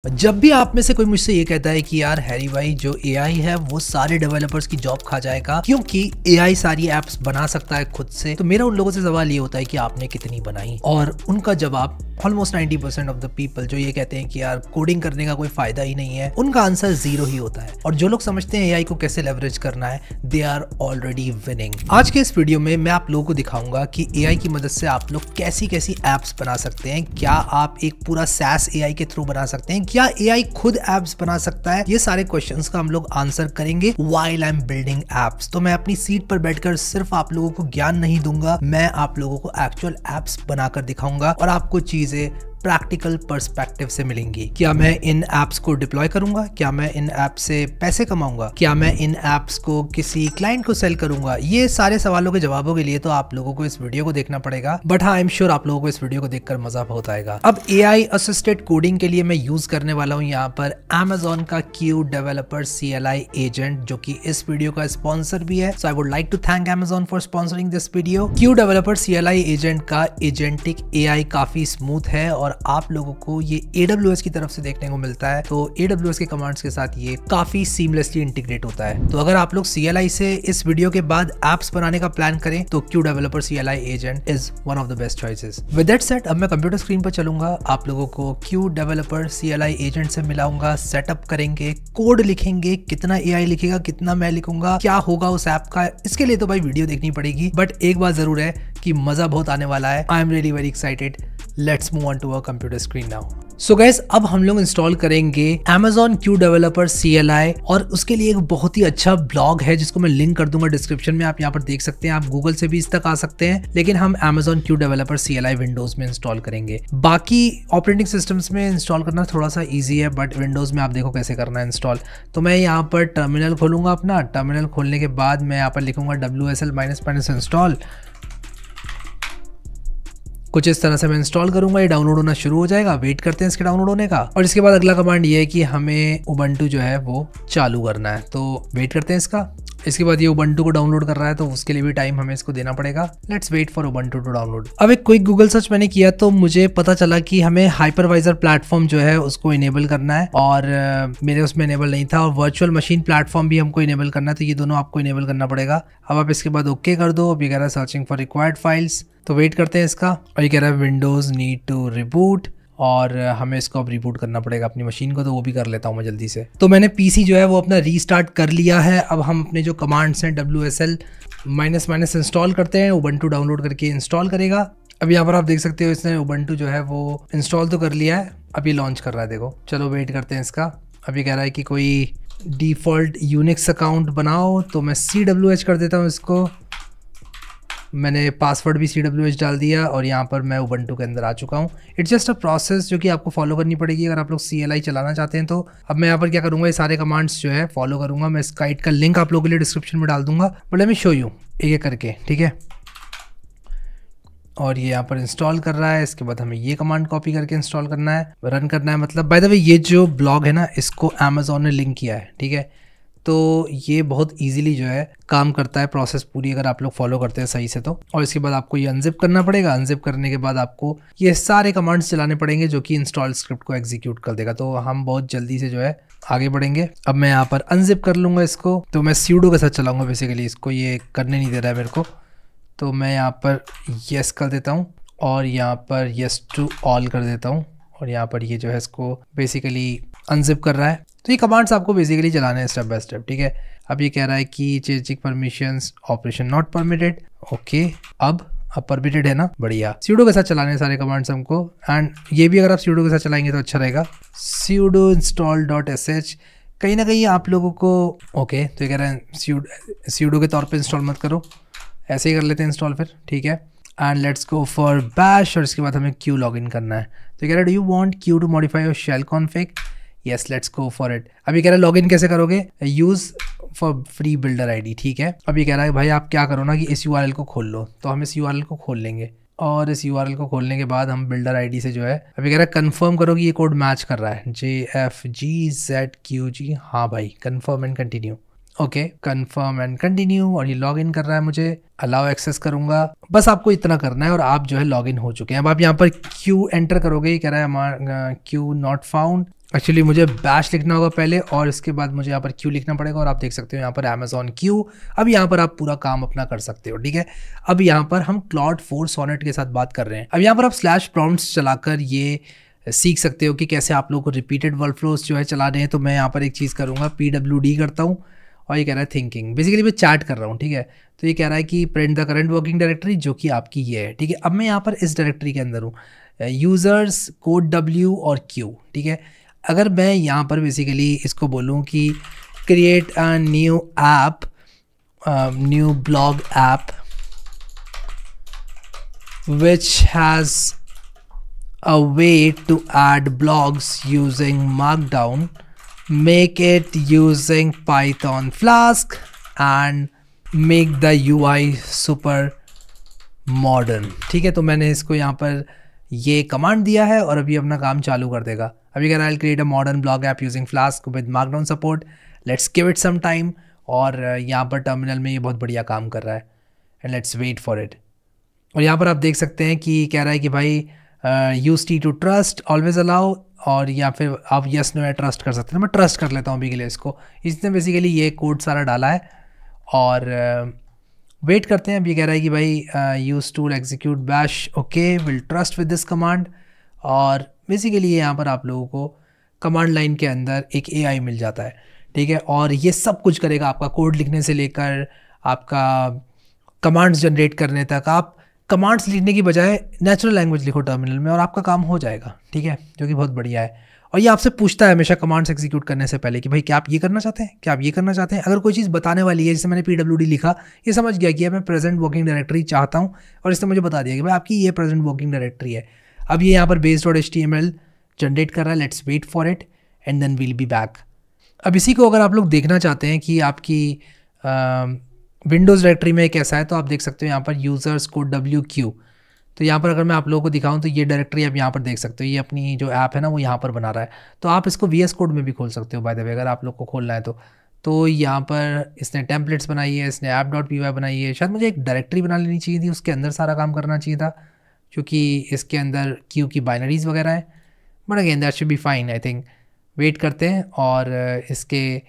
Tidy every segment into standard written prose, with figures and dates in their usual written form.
जब भी आप में से कोई मुझसे ये कहता है कि यार हैरी भाई जो एआई है वो सारे डेवलपर्स की जॉब खा जाएगा क्योंकि एआई सारी एप्स बना सकता है खुद से, तो मेरा उन लोगों से सवाल ये होता है कि आपने कितनी बनाई। और उनका जवाब ऑलमोस्ट 90% ऑफ द पीपल जो ये कहते हैं कि यार कोडिंग करने का कोई फायदा ही नहीं है, उनका आंसर 0 ही होता है। और जो लोग समझते हैं एआई को कैसे लेवरेज करना है, दे आर ऑलरेडी विनिंग। आज के इस वीडियो में मैं आप लोगों को दिखाऊंगा कि एआई की मदद से आप लोग कैसी कैसी एप्स बना सकते हैं। क्या आप एक पूरा SaaS एआई के थ्रू बना सकते हैं? क्या एआई खुद एप्स बना सकता है? ये सारे क्वेश्चंस का हम लोग आंसर करेंगे while I am building apps. तो मैं अपनी सीट पर बैठकर सिर्फ आप लोगों को ज्ञान नहीं दूंगा, मैं आप लोगों को एक्चुअल एप्स बनाकर दिखाऊंगा और आपको चीजें प्रैक्टिकल पर्सपेक्टिव से मिलेंगी। क्या मैं इन एप्स को डिप्लॉय करूंगा? क्या मैं इन ऐप से पैसे कमाऊंगा? क्या मैं इन एप्स को किसी क्लाइंट को सेल करूंगा? ये सारे सवालों के जवाबों के लिए तो आप लोगों को इस वीडियो को देखना पड़ेगा, बट हाँ, आई एम श्योर आप लोगों को इस वीडियो को देखकर मजा बहुत आएगा। अब एआई असिस्टेड कोडिंग के लिए मैं यूज करने वाला हूँ यहाँ पर Amazon का Q डेवलपर CLI एजेंट, जो कि इस वीडियो का स्पॉन्सर भी है। So I would like to thank Amazon for sponsoring this video. Q developer CLI agent का एजेंटिक एआई काफी स्मूथ है और आप लोगों को ये AWS की तरफ से देखने को मिलता है। तो AWS के कमांड्स के साथ ये काफी सीमलेसली इंटीग्रेट होता है। तो अगर आप लोग CLI से इस वीडियो के बाद एप्स बनाने का प्लान करें तो Q developer CLI agent is one of the best choices. With that said, अब मैं कंप्यूटर स्क्रीन पर चलूंगा, आप लोगों को Q डेवलपर CLI एजेंट से मिलाऊंगा, सेटअप करेंगे, कोड लिखेंगे, कितना एआई लिखेगा, कितना मैं लिखूंगा, क्या होगा उस ऐप का, इसके लिए तो भाई वीडियो देखनी पड़ेगी। बट एक बात जरूर है कि मजा बहुत आने वाला है। I am really very excited. Let's move on to our computer screen now. So guys, अब हम लोग इंस्टॉल करेंगे Amazon Q डेवलपर CLI और उसके लिए एक बहुत ही अच्छा ब्लॉग है जिसको मैं लिंक कर दूंगा डिस्क्रिप्शन में। आप यहाँ पर देख सकते हैं, आप गूगल से भी इस तक आ सकते हैं, लेकिन हम Amazon Q developer CLI Windows में इंस्टॉल करेंगे। बाकी ऑपरेटिंग सिस्टम्स में इंस्टॉल करना थोड़ा सा ईजी है, बट विंडोज में आप देखो कैसे करना है इंस्टॉल। तो मैं यहाँ पर टर्मिनल खोलूंगा अपना। टर्मिनल खोलने के बाद मैं यहाँ पर लिखूंगा WSL इंस्टॉल। कुछ इस तरह से मैं इंस्टॉल करूंगा, ये डाउनलोड होना शुरू हो जाएगा। वेट करते हैं इसके डाउनलोड होने का। और इसके बाद अगला कमांड ये है कि हमें उबंटू जो है वो चालू करना है, तो वेट करते हैं इसका। इसके बाद ये उबंटू को डाउनलोड कर रहा है, तो उसके लिए भी टाइम हमें इसको देना पड़ेगा। Let's wait for Ubuntu to download. अब एक क्विक गूगल सर्च मैंने किया तो मुझे पता चला कि हमें हाइपरवाइजर प्लेटफॉर्म जो है उसको इनेबल करना है, और मेरे उसमें इनेबल नहीं था। और वर्चुअल मशीन प्लेटफॉर्म भी हमको इनेबल करना है, तो ये दोनों आपको इनेबल करना पड़ेगा। अब आप इसके बाद ओके कर दो। अब ये कह रहा है सर्चिंग फॉर रिक्वायर्ड फाइल्स, तो वेट करते हैं इसका। और ये कह रहा है विंडोज नीड टू रिबूट, और हमें इसको अब रिबूट करना पड़ेगा अपनी मशीन को, तो वो भी कर लेता हूँ मैं जल्दी से। तो मैंने पीसी जो है वो अपना रीस्टार्ट कर लिया है। अब हम अपने जो कमांड्स हैं WSL -- इंस्टॉल करते हैं। उबंटू डाउनलोड करके इंस्टॉल करेगा। अब यहाँ पर आप देख सकते हो इसने उबंटू जो है वो इंस्टॉल तो कर लिया है, अब ये लॉन्च कर रहा है, देखो। चलो वेट करते हैं इसका। अब ये कह रहा है कि कोई डिफ़ॉल्ट यूनिक्स अकाउंट बनाओ, तो मैं CWH कर देता हूँ इसको। मैंने पासवर्ड भी CWH डाल दिया और यहाँ पर मैं उबंटू के अंदर आ चुका हूँ। इट्स जस्ट अ प्रोसेस जो कि आपको फॉलो करनी पड़ेगी अगर आप लोग CLI चलाना चाहते हैं। तो अब मैं यहाँ पर क्या करूँगा, ये सारे कमांड्स जो है फॉलो करूँगा। मैं इस गाइड का लिंक आप लोगों के लिए डिस्क्रिप्शन में डाल दूंगा, but let me show you एक एक करके, ठीक है। और ये यहाँ पर इंस्टॉल कर रहा है। इसके बाद हमें ये कमांड कॉपी करके इंस्टॉल करना है, रन करना है। मतलब बाय द वे ये जो ब्लॉग है ना, इसको Amazon ने लिंक किया है, ठीक है। तो ये बहुत इजीली जो है काम करता है, प्रोसेस पूरी अगर आप लोग फॉलो करते हैं सही से तो। और इसके बाद आपको ये अनजिप करना पड़ेगा। अनजिप करने के बाद आपको ये सारे कमांड्स चलाने पड़ेंगे जो कि इंस्टॉल स्क्रिप्ट को एग्जीक्यूट कर देगा। तो हम बहुत जल्दी से जो है आगे बढ़ेंगे। अब मैं यहाँ पर अनजिप कर लूँगा इसको, तो मैं sudo के साथ चलाऊँगा बेसिकली इसको, ये करने नहीं दे रहा है मेरे को। तो मैं यहाँ पर येस कर देता हूँ और यहाँ पर येस टू ऑल कर देता हूँ, और यहाँ पर ये जो है इसको बेसिकली अनजिप कर रहा है। तो ये कमांड्स आपको बेसिकली चलाने हैं स्टेप बाय स्टेप, ठीक है। अब ये कह रहा है कि changing permissions operation not permitted, okay. अब परमिटेड है ना, बढ़िया। sudo के साथ चलाने हैं सारे कमांड्स हमको, एंड ये भी अगर आप sudo के साथ चलाएंगे तो अच्छा रहेगा। sudo install.sh कहीं ना कहीं आप लोगों को ओके। तो ये कह रहा है sudo के तौर पे इंस्टॉल मत करो, ऐसे ही कर लेते हैं इंस्टॉल फिर, ठीक है। And let's go for bash, और इसके बाद हमें Q लॉगिन करना है। तो कह रहा है do you want Q to modify your shell config? Yes, let's go for it. अभी कह रहा है लॉगिन कैसे करोगे? Use for free builder ID, ठीक है। अभी कह रहा है भाई आप क्या करो ना कि इस URL को खोल लो, तो हम इस URL को खोल लेंगे। और इस URL को खोलने के बाद हम बिल्डर ID से जो है, अभी कह रहा है कंफर्म करो कि ये कोड मैच कर रहा है, JFGZQG। हाँ भाई, confirm and continue. Okay, confirm and continue. और ये लॉग इन कर रहा है, मुझे अलाउ एक्सेस करूंगा। बस आपको इतना करना है और आप जो है लॉग इन हो चुके हैं। अब आप यहाँ पर क्यू एंटर करोगे, कह रहा है हमारा क्यू नॉट फाउंड, एक्चुअली मुझे बैश लिखना होगा पहले और इसके बाद मुझे यहाँ पर क्यू लिखना पड़ेगा और आप देख सकते हो यहाँ पर अमेजॉन क्यू। अब यहाँ पर आप पूरा काम अपना कर सकते हो, ठीक है। अब यहाँ पर हम क्लॉड 4 सोनेट के साथ बात कर रहे हैं। अब यहाँ पर आप स्लैश प्रॉम्प्ट्स चलाकर ये सीख सकते हो कि कैसे आप लोगों को रिपीटेड वर्कफ्लोज जो है चला रहे हैं। तो मैं यहाँ पर एक चीज़ करूँगा, PWD करता हूँ और ये कह रहा है थिंकिंग। बेसिकली मैं चैट कर रहा हूँ, ठीक है। तो ये कह रहा है कि print the current working directory, जो कि आपकी ये है, ठीक है। अब मैं यहाँ पर इस डायरेक्टरी के अंदर हूँ, यूज़र्स कोड W और Q, ठीक है। अगर मैं यहाँ पर बेसिकली इसको बोलूँ कि create a new app, new blog app which has a way to add blogs using Markdown, make it using Python Flask and make the UI super modern, ठीक है। तो मैंने इसको यहाँ पर ये कमांड दिया है और अभी अपना काम चालू कर देगा। अभी कह रहा है create a modern blog app using Flask with Markdown support, let's give it some time. और यहाँ पर टर्मिनल में ये बहुत बढ़िया काम कर रहा है and let's wait for it. और यहाँ पर आप देख सकते हैं कि कह रहा है कि भाई use T to trust, always allow, और या फिर आप यस नो या ट्रस्ट कर सकते हैं। मैं ट्रस्ट कर लेता हूँ अभी के लिए इसको। इसने बेसिकली ये कोड सारा डाला है और वेट करते हैं। अभी कह रहा है कि भाई use tool execute bash, okay will trust with this command. और बेसिकली यहाँ पर आप लोगों को कमांड लाइन के अंदर एक AI मिल जाता है, ठीक है। और ये सब कुछ करेगा, आपका कोड लिखने से लेकर आपका कमांड्स जनरेट करने तक। आप कमांड्स लिखने की बजाय नेचुरल लैंग्वेज लिखो टर्मिनल में और आपका काम हो जाएगा, ठीक है, जो कि बहुत बढ़िया है। और ये आपसे पूछता है हमेशा कमांड्स एग्जीक्यूट करने से पहले कि भाई क्या आप ये करना चाहते हैं, क्या आप ये करना चाहते हैं। अगर कोई चीज़ बताने वाली है, जैसे मैंने PWD लिखा, ये समझ गया कि मैं प्रेजेंट वर्किंग डायरेक्टरी चाहता हूँ और इसने मुझे बता दिया कि भाई आपकी ये प्रेजेंट वर्किंग डायरेक्टरी है। अब ये यहाँ पर base.html जनरेट कर रहा है, let's wait for it and then we'll be back. अब इसी को अगर आप लोग देखना चाहते हैं कि आपकी विंडोज़ डायरेक्टरी में कैसा है, तो आप देख सकते हो यहाँ पर यूज़र्स कोड WQ। तो यहाँ पर अगर मैं आप लोगों को दिखाऊं तो ये डायरेक्टरी आप यहाँ पर देख सकते हो, ये अपनी जो ऐप है ना वो यहाँ पर बना रहा है। तो आप इसको VS कोड में भी खोल सकते हो बाय द वे, अगर आप लोग को खोलना है तो यहाँ पर इसने टेम्पलेट्स बनाई है, इसने app.py बनाई है। शायद मुझे एक डायरेक्टरी बना लेनी चाहिए थी, उसके अंदर सारा काम करना चाहिए था, क्योंकि इसके अंदर Q की बाइनरीज वगैरह है। But again that should be fine, I think. Wait करते हैं और इसके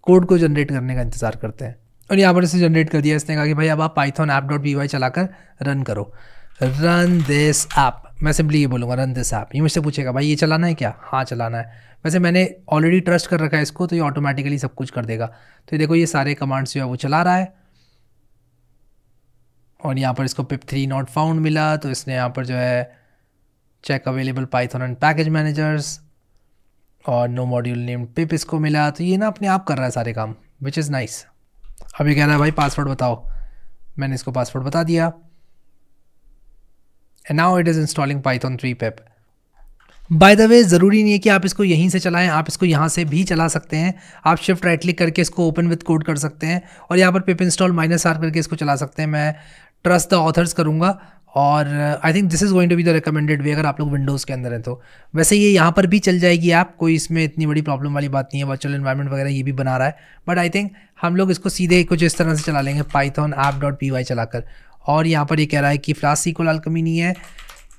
कोड को जनरेट करने का इंतज़ार करते हैं। और यहाँ पर इसे जनरेट कर दिया। इसने कहा कि भाई अब आप पाइथन app.py चलाकर रन करो, रन दिस ऐप। मैं सिंपली ये बोलूँगा रन दिस ऐप। ये मुझसे पूछेगा भाई ये चलाना है क्या, हाँ चलाना है। वैसे मैंने ऑलरेडी ट्रस्ट कर रखा है इसको, तो ये ऑटोमेटिकली सब कुछ कर देगा। तो ये देखो ये सारे कमांड्स जो है वो चला रहा है। और यहाँ पर इसको pip3 नॉट फाउंड मिला, तो इसने यहाँ पर जो है check available Python and package managers और नो मॉड्यूल नेम्ड पिप इसको मिला। तो ये ना अपने आप कर रहा है सारे काम, विच इज़ नाइस। अभी कह रहा है भाई पासवर्ड बताओ, मैंने इसको पासवर्ड बता दिया and now it is installing Python 3 pip. By the way ज़रूरी नहीं है कि आप इसको यहीं से चलाएं, आप इसको यहाँ से भी चला सकते हैं। आप शिफ्ट राइट क्लिक करके इसको ओपन विद कोड कर सकते हैं और यहाँ पर पिप इंस्टॉल -r करके इसको चला सकते हैं। मैं ट्रस्ट द ऑथर्स करूँगा और I think this is going to be the recommended way अगर आप लोग विंडोज़ के अंदर हैं तो। वैसे ये यहाँ पर भी चल जाएगी ऐप, कोई इसमें इतनी बड़ी प्रॉब्लम वाली बात नहीं है। वर्चुअल एनवायरनमेंट वगैरह ये भी बना रहा है, बट आई थिंक हम लोग इसको सीधे कुछ इस तरह से चला लेंगे, पाइथन app.py चलाकर। और यहाँ पर ये कह रहा है कि फ्लास्क SQL अल्केमी नहीं है,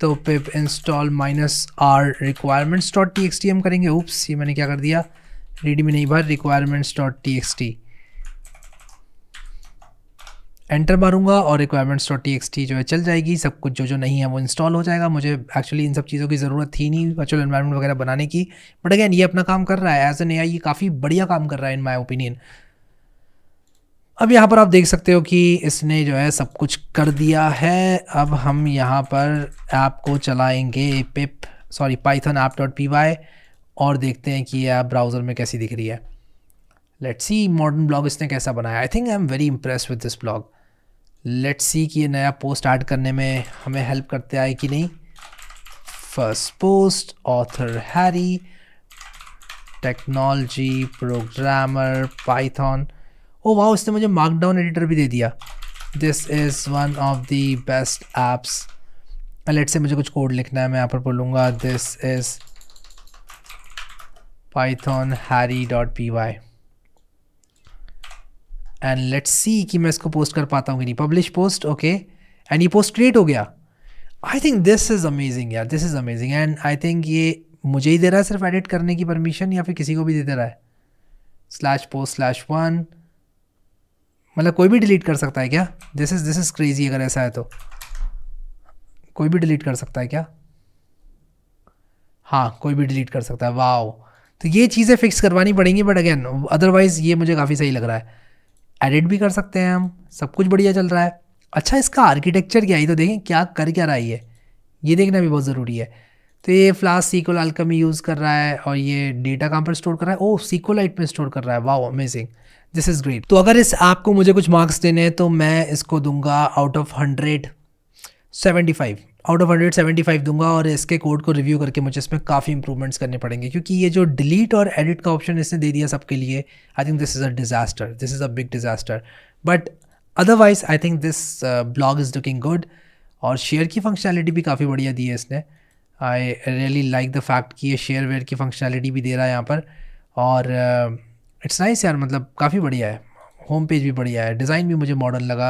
तो पिप इंस्टॉल -r requirements.txt हम करेंगे। उप्स, ये मैंने क्या कर दिया, रीड में नहीं भर, requirements.txt एंटर मारूंगा और requirements.txt जो है चल जाएगी। सब कुछ जो नहीं है वो इंस्टॉल हो जाएगा। मुझे एक्चुअली इन सब चीज़ों की ज़रूरत थी नहीं वर्चुअल एनवायरनमेंट वगैरह बनाने की, बट अगेन ये अपना काम कर रहा है एज एन AI, ये काफ़ी बढ़िया काम कर रहा है इन माय ओपिनियन। अब यहाँ पर आप देख सकते हो कि इसने जो है सब कुछ कर दिया है। अब हम यहाँ पर ऐप को चलाएंगे पाइथन app.py और देखते हैं कि ये ऐप ब्राउज़र में कैसी दिख रही है। लेट्स सी मॉडर्न ब्लॉग इसने कैसा बनाया। आई think I am very impressed with this blog. Let's see कि ये नया पोस्ट ऐड करने में हमें हेल्प करते आए कि नहीं। First post, author Harry, technology, programmer, Python. ओ वाह, इसने मुझे मार्कडाउन एडिटर भी दे दिया। This is one of the best apps. Let's say मुझे कुछ कोड लिखना है, मैं यहाँ पर बोलूँगा this is Python harry.py and let's see कि मैं इसको पोस्ट कर पाता हूँ कि नहीं। पब्लिश पोस्ट, ओके, एंड ये पोस्ट क्रिएट हो गया। I think this is amazing यार, this is amazing. And I think ये मुझे ही दे रहा है सिर्फ एडिट करने की परमिशन, या फिर किसी को भी दे रहा है? /post/1, मतलब कोई भी डिलीट कर सकता है क्या? This is crazy. अगर ऐसा है तो कोई भी डिलीट कर सकता है क्या? हाँ, कोई भी डिलीट कर सकता है। वाओ, तो ये चीज़ें फिक्स करवानी पड़ेंगी, बट अगेन अदरवाइज़ ये मुझे काफ़ी सही लग रहा है। एडिट भी कर सकते हैं हम, सब कुछ बढ़िया चल रहा है। अच्छा, इसका आर्किटेक्चर क्या है तो देखें क्या कर क्या रहा है ये देखना भी बहुत ज़रूरी है। तो ये फ्लास्क SQL अल्केमी यूज़ कर रहा है, और ये डेटा कहाँ पर स्टोर कर रहा है? ओह, SQLite में स्टोर कर रहा है। Wow, amazing, this is great. तो अगर इस ऐप को मुझे कुछ मार्क्स देने हैं तो मैं इसको दूंगा आउट ऑफ 175 दूंगा, और इसके कोड को रिव्यू करके मुझे इसमें काफ़ी इंप्रूवमेंट्स करने पड़ेंगे, क्योंकि ये जो डिलीट और एडिट का ऑप्शन इसने दे दिया सबके लिए, आई think this is a disaster, this is a big disaster. But otherwise I think this blog is looking good, और शेयर की फंक्शनैलिटी भी काफ़ी बढ़िया दी है इसने। आई रियली लाइक द फैक्ट कि ये शेयर वेयर की फंक्शनैलिटी भी दे रहा है यहाँ पर, और इट्स नाइस यार, मतलब काफ़ी बढ़िया है। होम पेज भी बढ़िया है, डिज़ाइन भी मुझे मॉडर्न लगा।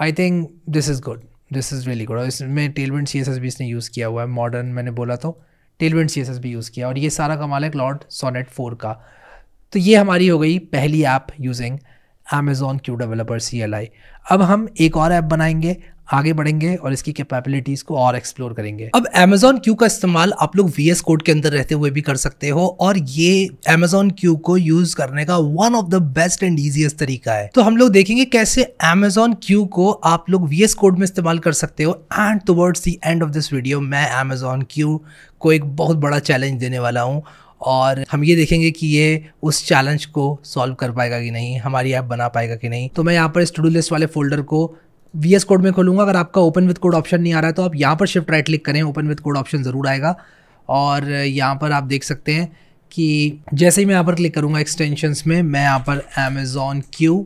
आई think this is good, this is really good. और इसमें टेलविंड CSS भी इसने यूज़ किया हुआ है, मॉडर्न मैंने बोला तो टेलविंड CSS भी यूज़ किया, और ये सारा कमाल है क्लाउड सोनेट 4 का। तो ये हमारी हो गई पहली app using Amazon Q Developer CLI। अब हम एक और ऐप बनाएंगे, आगे बढ़ेंगे और इसकी कैपेबिलिटीज़ को और एक्सप्लोर करेंगे। अब Amazon Q का इस्तेमाल आप लोग VS कोड के अंदर रहते हुए भी कर सकते हो, और ये Amazon Q को यूज़ करने का one of the best and easiest तरीका है। तो हम लोग देखेंगे कैसे Amazon Q को आप लोग VS कोड में इस्तेमाल कर सकते हो। And towards the end of this video मैं Amazon Q को एक बहुत बड़ा चैलेंज देने वाला हूँ, और हम ये देखेंगे कि ये उस चैलेंज को सॉल्व कर पाएगा कि नहीं, हमारी ऐप बना पाएगा कि नहीं। तो मैं यहाँ पर इस टू डू लिस्ट वाले फोल्डर को VS कोड में खोलूँगा। अगर आपका ओपन विद कोड ऑप्शन नहीं आ रहा है तो आप यहाँ पर शिफ्ट राइट क्लिक करें, ओपन विद कोड ऑप्शन ज़रूर आएगा। और यहाँ पर आप देख सकते हैं कि जैसे ही मैं यहाँ पर क्लिक करूँगा एक्सटेंशंस में, मैं यहाँ पर Amazon Q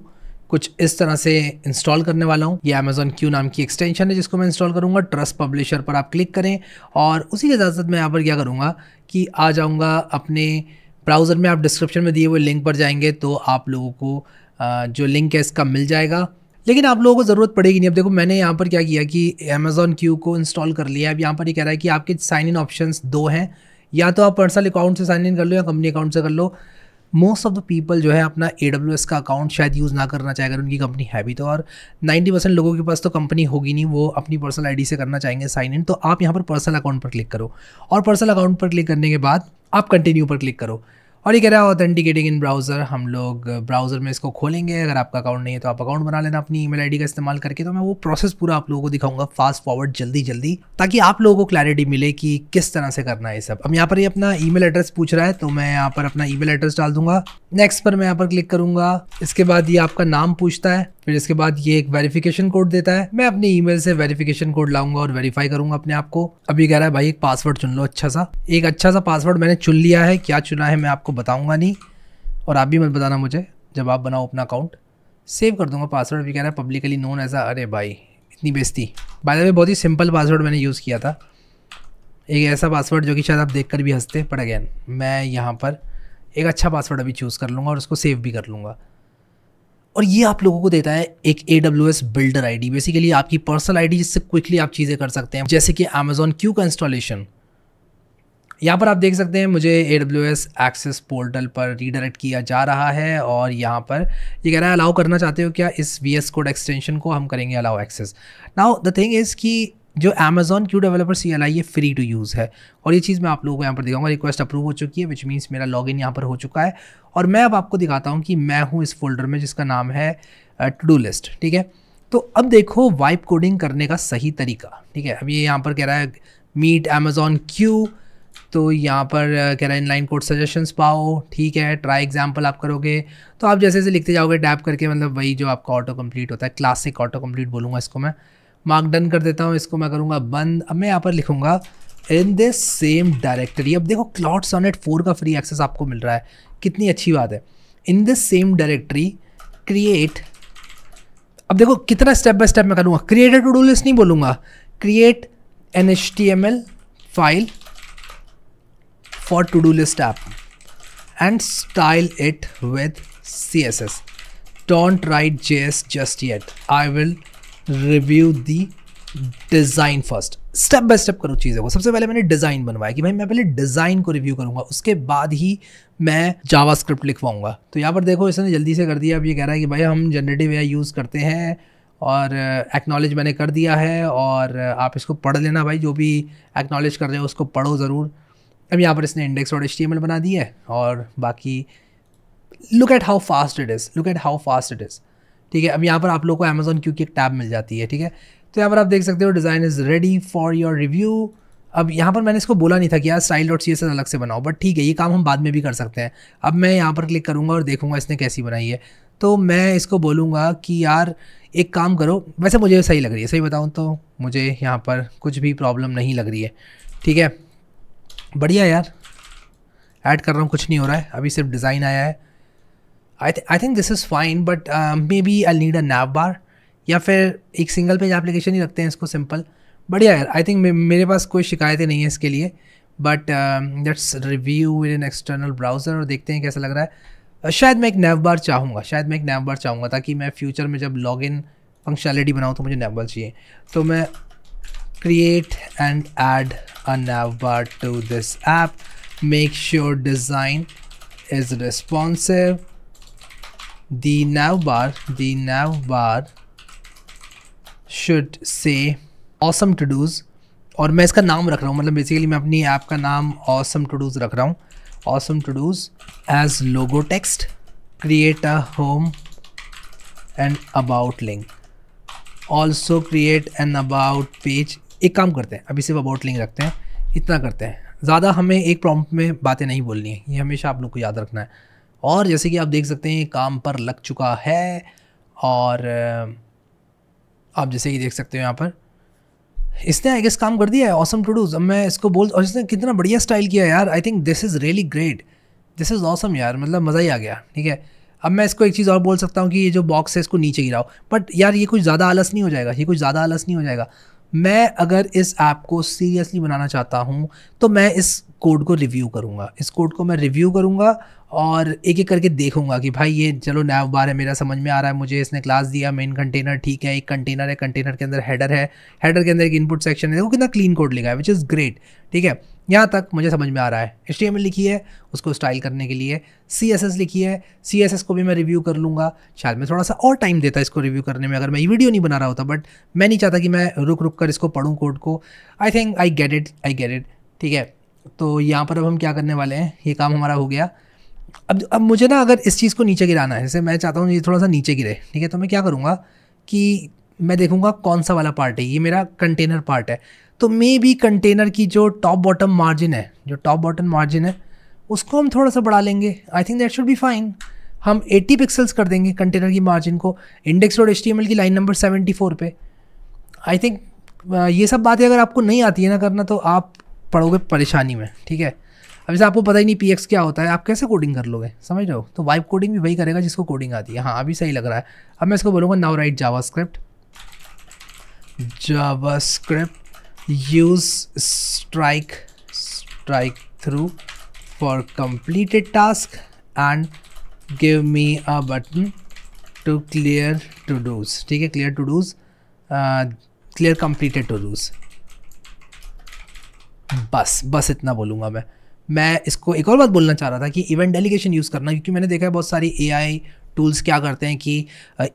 कुछ इस तरह से इंस्टॉल करने वाला हूँ। ये Amazon Q नाम की एक्सटेंशन है जिसको मैं इंस्टॉल करूँगा। ट्रस्ट पब्लिशर पर आप क्लिक करें, और उसी के साथ साथ मैं यहाँ पर क्या करूँगा कि आ जाऊँगा अपने ब्राउज़र में। आप डिस्क्रिप्शन में दिए हुए लिंक पर जाएंगे तो आप लोगों को जो लिंक है इसका मिल जाएगा, लेकिन आप लोगों को ज़रूरत पड़ेगी नहीं। अब देखो मैंने यहाँ पर क्या किया कि Amazon Q को इंस्टॉल कर लिया। अब यहाँ पर ये कह रहा है कि आपके साइन इन ऑप्शंस 2 हैं, या तो आप पर्सनल अकाउंट से साइन इन कर लो या कंपनी अकाउंट से कर लो। मोस्ट ऑफ द पीपल जो है अपना AWS का अकाउंट शायद यूज़ ना करना चाहे अगर उनकी कंपनी है भी तो, और 90% लोगों के पास तो कंपनी होगी नहीं, वो अपनी पर्सनल ID से करना चाहेंगे साइन इन। तो आप यहाँ पर पर्सनल अकाउंट पर क्लिक करो, और पर्सनल अकाउंट पर क्लिक करने के बाद आप कंटिन्यू पर क्लिक करो, और ये कह रहा है ऑथेंटिकेटिंग इन ब्राउज़र। हम लोग ब्राउज़र में इसको खोलेंगे। अगर आपका अकाउंट नहीं है तो आप अकाउंट बना लेना अपनी ईमेल आईडी का इस्तेमाल करके। तो मैं वो प्रोसेस पूरा आप लोगों को दिखाऊंगा फास्ट फॉरवर्ड जल्दी, ताकि आप लोगों को क्लैरिटी मिले कि किस तरह से करना है ये सब। अब यहाँ पर ये अपना ईमेल एड्रेस पूछ रहा है, तो मैं यहाँ पर अपना ईमेल एड्रेस डाल दूंगा। नेक्स्ट पर मैं यहाँ पर क्लिक करूंगा। इसके बाद ये आपका नाम पूछता है, फिर इसके बाद ये एक वेरिफिकेशन कोड देता है। मैं अपने ईमेल से वेरिफिकेशन कोड लाऊंगा और वेरीफाई करूंगा अपने आप को। अभी कह रहा है भाई एक पासवर्ड चुन लो अच्छा सा। एक अच्छा सा पासवर्ड मैंने चुन लिया है, क्या चुना है मैं आपको बताऊंगा नहीं, और आप भी मत बताना मुझे जब आप बनाओ अपना अकाउंट। सेव कर दूंगा पासवर्ड। भी कह रहा है पब्लिकली नोन एज। अरे भाई इतनी बेइज्जती। बाय द वे बहुत ही सिंपल पासवर्ड मैंने यूज़ किया था, एक ऐसा पासवर्ड जो कि शायद आप देखकर भी हंसते, पर अगेन मैं यहाँ पर एक अच्छा पासवर्ड अभी चूज़ कर लूँगा और उसको सेव भी कर लूँगा। और ये आप लोगों को देता है एक AWS बिल्डर ID, बेसिकली आपकी पर्सनल ID जिससे क्विकली आप चीज़ें कर सकते हैं, जैसे कि Amazon Q का इंस्टॉलेशन। यहाँ पर आप देख सकते हैं मुझे AWS एक्सेस पोर्टल पर रीडायरेक्ट किया जा रहा है, और यहाँ पर ये कह रहा है अलाउ करना चाहते हो क्या इस VS कोड एक्सटेंशन को। हम करेंगे allow access. Now the thing is कि जो Amazon Q Developer CLI ये फ्री टू यूज़ है, और ये चीज़ मैं आप लोगों को यहाँ पर दिखाऊंगा। रिक्वेस्ट अप्रूव हो चुकी है, विच मीन्स मेरा लॉगिन यहाँ पर हो चुका है, और मैं अब आपको दिखाता हूँ कि मैं हूँ इस फोल्डर में जिसका नाम है टू डू लिस्ट। ठीक है, तो अब देखो वाइब कोडिंग करने का सही तरीका। ठीक है, अब ये यहाँ पर कह रहा है मीट Amazon Q, तो यहाँ पर कह रहा है इनलाइन कोड सजेशंस पाओ। ठीक है, ट्राई एग्जाम्पल आप करोगे तो आप जैसे जैसे लिखते जाओगे टैप करके, मतलब वही जो आपका ऑटो कंप्लीट होता है, क्लासिक ऑटो कंप्लीट बोलूँगा इसको मैं। मार्क डन कर देता हूँ, इसको मैं करूँगा बंद। अब मैं यहाँ पर लिखूँगा इन दिस सेम डायरेक्टरी। अब देखो क्लाउड सोनेट 4 का फ्री एक्सेस आपको मिल रहा है, कितनी अच्छी बात है। In this same directory create, अब देखो कितना स्टेप बाय स्टेप मैं करूँगा। क्रिएट टू डू लिस्ट नहीं बोलूँगा, create an HTML file for to-do list app and style it with CSS. Don't write JS just yet. I will review the design first. Step by step करो चीज़ों को। सबसे पहले मैंने design बनवाया कि भाई मैं पहले डिज़ाइन को रिव्यू करूँगा, उसके बाद ही मैं जावास्क्रिप्ट लिखवाऊंगा। तो यहाँ पर देखो इसने जल्दी से कर दिया। अब ये कह रहा है कि भाई हम जनरेटिव एआई यूज़ करते हैं और एक्नॉलेज मैंने कर दिया है और आप इसको पढ़ लेना भाई, जो भी एक्नॉलेज कर रहे हो उसको पढ़ो ज़रूर। अब यहाँ पर इसने इंडेक्स और HTML बना दी है और बाकी look at how fast it is, look at how fast it is. ठीक है, अब यहाँ पर आप लोग को अमेजोन क्यू की एक टैब मिल जाती है। ठीक है, तो यहाँ पर आप देख सकते हो design is ready for your review. अब यहाँ पर मैंने इसको बोला नहीं था कि यार style.css अलग से बनाओ, बट ठीक है ये काम हम बाद में भी कर सकते हैं। अब मैं यहाँ पर क्लिक करूँगा और देखूँगा इसने कैसी बनाई है। तो मैं इसको बोलूँगा कि यार एक काम करो, वैसे मुझे सही लग रही है, सही बताऊँ तो मुझे यहाँ पर कुछ भी प्रॉब्लम नहीं लग रही है। ठीक है, बढ़िया यार, ऐड कर रहा हूँ, कुछ नहीं हो रहा है, अभी सिर्फ डिज़ाइन आया है। I think this is fine, but maybe I need a nav bar, या फिर एक सिंगल पेज एप्लीकेशन ही रखते हैं इसको सिंपल। बढ़िया यार, आई थिंक मेरे पास कोई शिकायतें नहीं है इसके लिए, but let's review in an external browser और देखते हैं कैसा लग रहा है। शायद मैं एक नैव बार चाहूँगा, ताकि मैं फ्यूचर में जब लॉगिन फंक्शनैलिटी बनाऊँ तो मुझे नैव बार चाहिए। तो मैं create and add a nav bar to this app, make sure design is responsive, the nav bar should say awesome to do's, और मैं इसका नाम रख रहा हूँ, मतलब बेसिकली मैं अपनी ऐप का नाम awesome to do's रख रहा हूँ, awesome to do's as logo text, create a home and about link, also create an about page। एक काम करते हैं, अभी सिर्फ about link रखते हैं, इतना करते हैं, ज़्यादा हमें एक प्रॉम्प्ट में बातें नहीं बोलनी है, ये हमेशा आप लोग को याद रखना है। और जैसे कि आप देख सकते हैं काम पर लग चुका है, और आप जैसे कि देख सकते हो यहाँ पर इसने आई गेस काम कर दिया है ऑसम टू डूज। अब मैं इसको बोल, और इसने कितना बढ़िया स्टाइल किया है यार, आई think this is really great, this is awesome यार, मतलब मज़ा ही आ गया। ठीक है, अब मैं इसको एक चीज़ और बोल सकता हूँ कि ये जो बॉक्स है इसको नीचे गिराओ, बट यार ये कुछ ज़्यादा आलस नहीं हो जाएगा, मैं अगर इस ऐप को सीरियसली बनाना चाहता हूँ तो मैं इस कोड को रिव्यू करूँगा, और एक एक करके देखूंगा कि भाई ये चलो नैव बार है, मेरा समझ में आ रहा है, मुझे इसने क्लास दिया मेन कंटेनर, ठीक है, एक कंटेनर है, कंटेनर के अंदर हेडर है, हेडर के अंदर एक इनपुट सेक्शन है, देखो कितना क्लीन कोड लिखा है, विच इज़ ग्रेट। ठीक है, यहाँ तक मुझे समझ में आ रहा है। HTML लिखी है उसको स्टाइल करने के लिए, CSS लिखी है, CSS को भी मैं रिव्यू कर लूँगा। शायद मैं थोड़ा सा और टाइम देता इसको रिव्यू करने में अगर मैं ये वीडियो नहीं बना रहा होता, बट मैं नहीं चाहता कि मैं रुक कर इसको पढ़ूँ कोड को। आई थिंक आई गेट इट। ठीक है, तो यहाँ पर अब हम क्या करने वाले हैं, ये काम हमारा हो गया। अब मुझे ना अगर इस चीज़ को नीचे गिराना है, जैसे मैं चाहता हूँ ये थोड़ा सा नीचे गिरे, ठीक है, तो मैं क्या करूँगा कि मैं देखूँगा कौन सा वाला पार्ट है, ये मेरा कंटेनर पार्ट है, तो मे बी कंटेनर की जो टॉप बॉटम मार्जिन है उसको हम थोड़ा सा बढ़ा लेंगे। I think that should be fine. हम 80 पिक्सल्स कर देंगे कंटेनर की मार्जिन को, index.html की लाइन नंबर 74 पे। आई थिंक ये सब बातें अगर आपको नहीं आती है ना करना, तो आप पढ़ोगे परेशानी में। ठीक है, अब जैसे आपको पता ही नहीं px क्या होता है, आप कैसे कोडिंग कर लोगे, समझ रहे हो? तो वाइब कोडिंग भी वही करेगा जिसको कोडिंग आती है। हाँ, अभी सही लग रहा है। अब मैं इसको बोलूँगा now right JavaScript use strike through for completed task and give me a button to clear to do's। ठीक है, clear completed to do's। बस इतना बोलूँगा मैं इसको एक और बात बोलना चाह रहा था कि इवेंट डेलीगेशन यूज़ करना, क्योंकि मैंने देखा है बहुत सारी AI टूल्स क्या करते हैं कि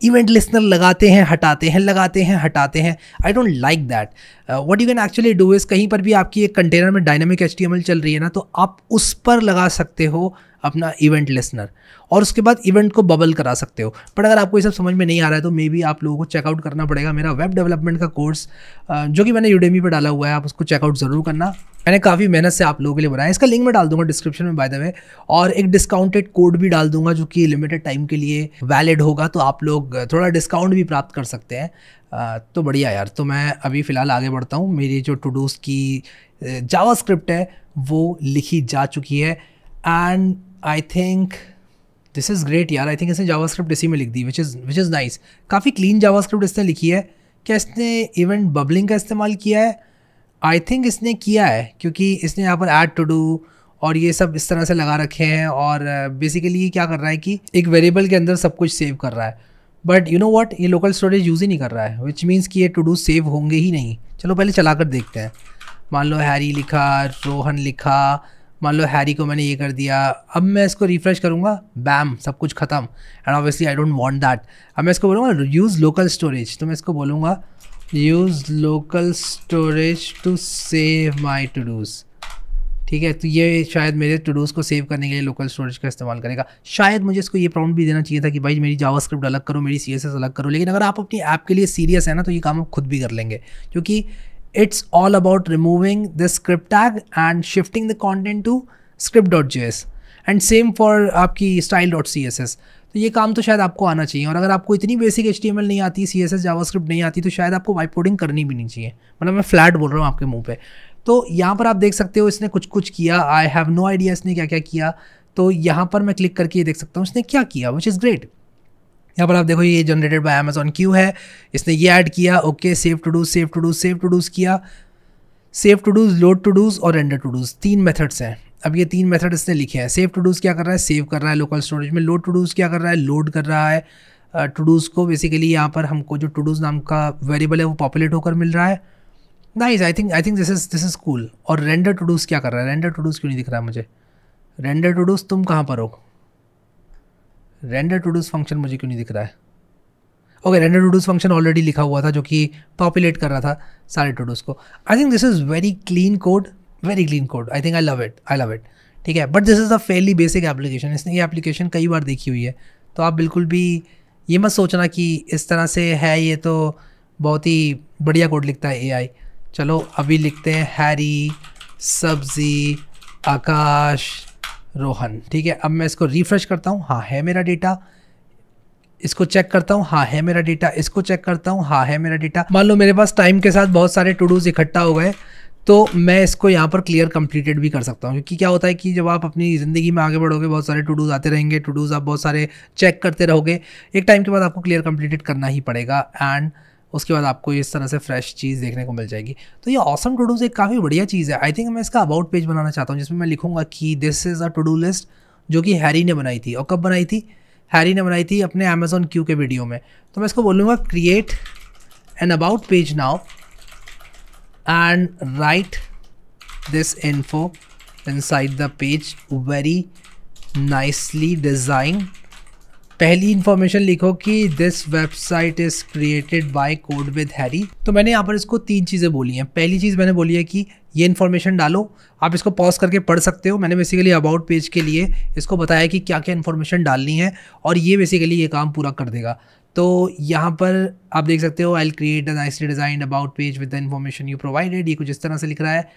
इवेंट लिस्नर लगाते हैं हटाते हैं। I don't like that. What you can actually do is, कहीं पर भी आपकी एक कंटेनर में डायनामिक HTML चल रही है ना, तो आप उस पर लगा सकते हो अपना इवेंट लिसनर, और उसके बाद इवेंट को बबल करा सकते हो। बट अगर आपको ये सब समझ में नहीं आ रहा है तो मे बी आप लोगों को चेकआउट करना पड़ेगा मेरा वेब डेवलपमेंट का कोर्स, जो कि मैंने यूडेमी पर डाला हुआ है, आप उसको चेकआउट ज़रूर करना। मैंने काफ़ी मेहनत से आप लोगों के लिए बनाया, इसका लिंक मैं डाल दूंगा डिस्क्रिप्शन में बाय द वे, और एक डिस्काउंटेड कोड भी डाल दूंगा जो कि लिमिटेड टाइम के लिए वैलिड होगा, तो आप लोग थोड़ा डिस्काउंट भी प्राप्त कर सकते हैं। तो बढ़िया यार, तो मैं अभी फ़िलहाल आगे बढ़ता हूँ। मेरी जो टू डूज़ की जावास्क्रिप्ट है वो लिखी जा चुकी है, and I think this is great यार। आई थिंक इसने जावास्क्रिप्ट इसी में लिख दी, विच इज़ नाइस। काफ़ी क्लीन जावास्क्रिप्ट इसने लिखी है। क्या इसने इवेंट बबलिंग का इस्तेमाल किया है? आई थिंक इसने किया है, क्योंकि इसने यहाँ पर ऐड टू डू और ये सब इस तरह से लगा रखे हैं, और बेसिकली ये क्या कर रहा है कि एक वेरिएबल के अंदर सब कुछ सेव कर रहा है। बट यू नो व्हाट, ये लोकल स्टोरेज यूज़ ही नहीं कर रहा है, विच मीन्स कि ये टू डू सेव होंगे ही नहीं। चलो पहले चला कर देखते हैं। मान लो हैरी लिखा, रोहन लिखा, मान लो हैरी को मैंने ये कर दिया। अब मैं इसको रिफ्रेश करूँगा, बैम, सब कुछ ख़त्म। And obviously I don't want that. अब मैं इसको बोलूँगा यूज़ लोकल स्टोरेज, तो मैं इसको बोलूँगा use local storage to save my todos. ठीक है, तो ये शायद मेरे टू डूज़ को सेव करने के लिए लोकल स्टोरेज का इस्तेमाल करेगा। शायद मुझे इसको ये प्रॉम्प्ट भी देना चाहिए था कि भाई मेरी जावास्क्रिप्ट अलग करो, मेरी CSS अलग करो। लेकिन अगर आप अपनी ऐप के लिए सीरियस है ना, तो ये काम आप खुद भी कर लेंगे, क्योंकि it's all about removing this script tag and shifting the content to script.js and same for आपकी style.css। तो ये काम तो शायद आपको आना चाहिए। और अगर आपको इतनी बेसिक HTML नहीं आती, CSS जावास्क्रिप्ट नहीं आती, तो शायद आपको वाइट कोडिंग करनी भी नहीं चाहिए। मतलब मैं फ्लैट बोल रहा हूँ आपके मुंह पे। तो यहाँ पर आप देख सकते हो इसने कुछ कुछ किया। आई हैव नो आइडिया इसने क्या क्या किया। तो यहाँ पर मैं क्लिक करके ये देख सकता हूँ इसने क्या किया, विच इज़ ग्रेट। यहाँ पर आप देखो ये जनरेटेड बाय अमेजॉन क्यू है, इसने ये ऐड किया। Okay, save todos, save todos, save todos किया, save todos, load todos और रेंडर टू डूज, 3 मेथड्स हैं। अब ये 3 मेथड इसने लिखे हैं। सेव टू डूज क्या कर रहा है, सेव कर रहा है लोकल स्टोरेज में। लोड टू डूज क्या कर रहा है, लोड कर रहा है टू डूज को। बेसिकली यहाँ पर हमको जो टू डूज नाम का वेरिएबल है वो पॉपुलेट होकर मिल रहा है। Nice, I think this is cool. और रेंडर टू डूज क्या कर रहा है, रेंडर टू डूज क्यों नहीं दिख रहा है मुझे? रेंडर टू डूज तुम कहाँ पर हो? रेंडर टू डूज फंक्शन मुझे क्यों नहीं दिख रहा है? Okay, render todos function already लिखा हुआ था जो कि पॉपुलेट कर रहा था सारे टू डूज को। आई think this is very clean code, very clean code. I think I love it. ठीक है, but this is a fairly basic application. इसने ये एप्लीकेशन कई बार देखी हुई है, तो आप बिल्कुल भी ये मत सोचना कि इस तरह से है ये तो बहुत ही बढ़िया कोड लिखता है AI। चलो अभी लिखते हैं हैरी, सब्जी, आकाश, रोहन। ठीक है, अब मैं इसको रिफ्रेश करता हूँ, हाँ है मेरा डेटा। इसको चेक करता हूँ, हाँ है मेरा डेटा। इसको चेक करता हूँ, हाँ है मेरा डेटा। मान लो मेरे पास टाइम के साथ बहुत सारे टू डूज इकट्ठा हो गए, तो मैं इसको यहाँ पर क्लियर कंप्लीटेड भी कर सकता हूँ। क्योंकि क्या होता है कि जब आप अपनी ज़िंदगी में आगे बढ़ोगे, बहुत सारे टू डूज आते रहेंगे, टू डूज आप बहुत सारे चेक करते रहोगे, एक टाइम के बाद आपको क्लियर कंप्लीटेड करना ही पड़ेगा। एंड उसके बाद आपको इस तरह से फ्रेश चीज़ देखने को मिल जाएगी। तो ये ऑसम टू डूज एक काफ़ी बढ़िया चीज़ है। आई थिंक मैं इसका अबाउट पेज बनाना चाहता हूँ, जिसमें मैं लिखूँगा कि this is a todo list, जो कि हैरी ने बनाई थी। और कब बनाई थी? हैरी ने बनाई थी अपने अमेजॉन क्यू के वीडियो में। तो मैं इसको बोलूँगा create an about page now and right this info inside the page, very nicely design. पहली इन्फॉर्मेशन लिखो कि this website is created by code with Harry. तो मैंने यहाँ पर इसको 3 चीज़ें बोली हैं। पहली चीज़ मैंने बोली है कि ये इन्फॉर्मेशन डालो, आप इसको पॉज करके पढ़ सकते हो। मैंने बेसिकली अबाउट पेज के लिए इसको बताया कि क्या क्या इन्फॉर्मेशन डालनी है, और ये बेसिकली ये काम पूरा कर देगा। तो यहाँ पर आप देख सकते हो, I will create a nicely design about page with the information you provided. ये कुछ इस तरह से लिख रहा है,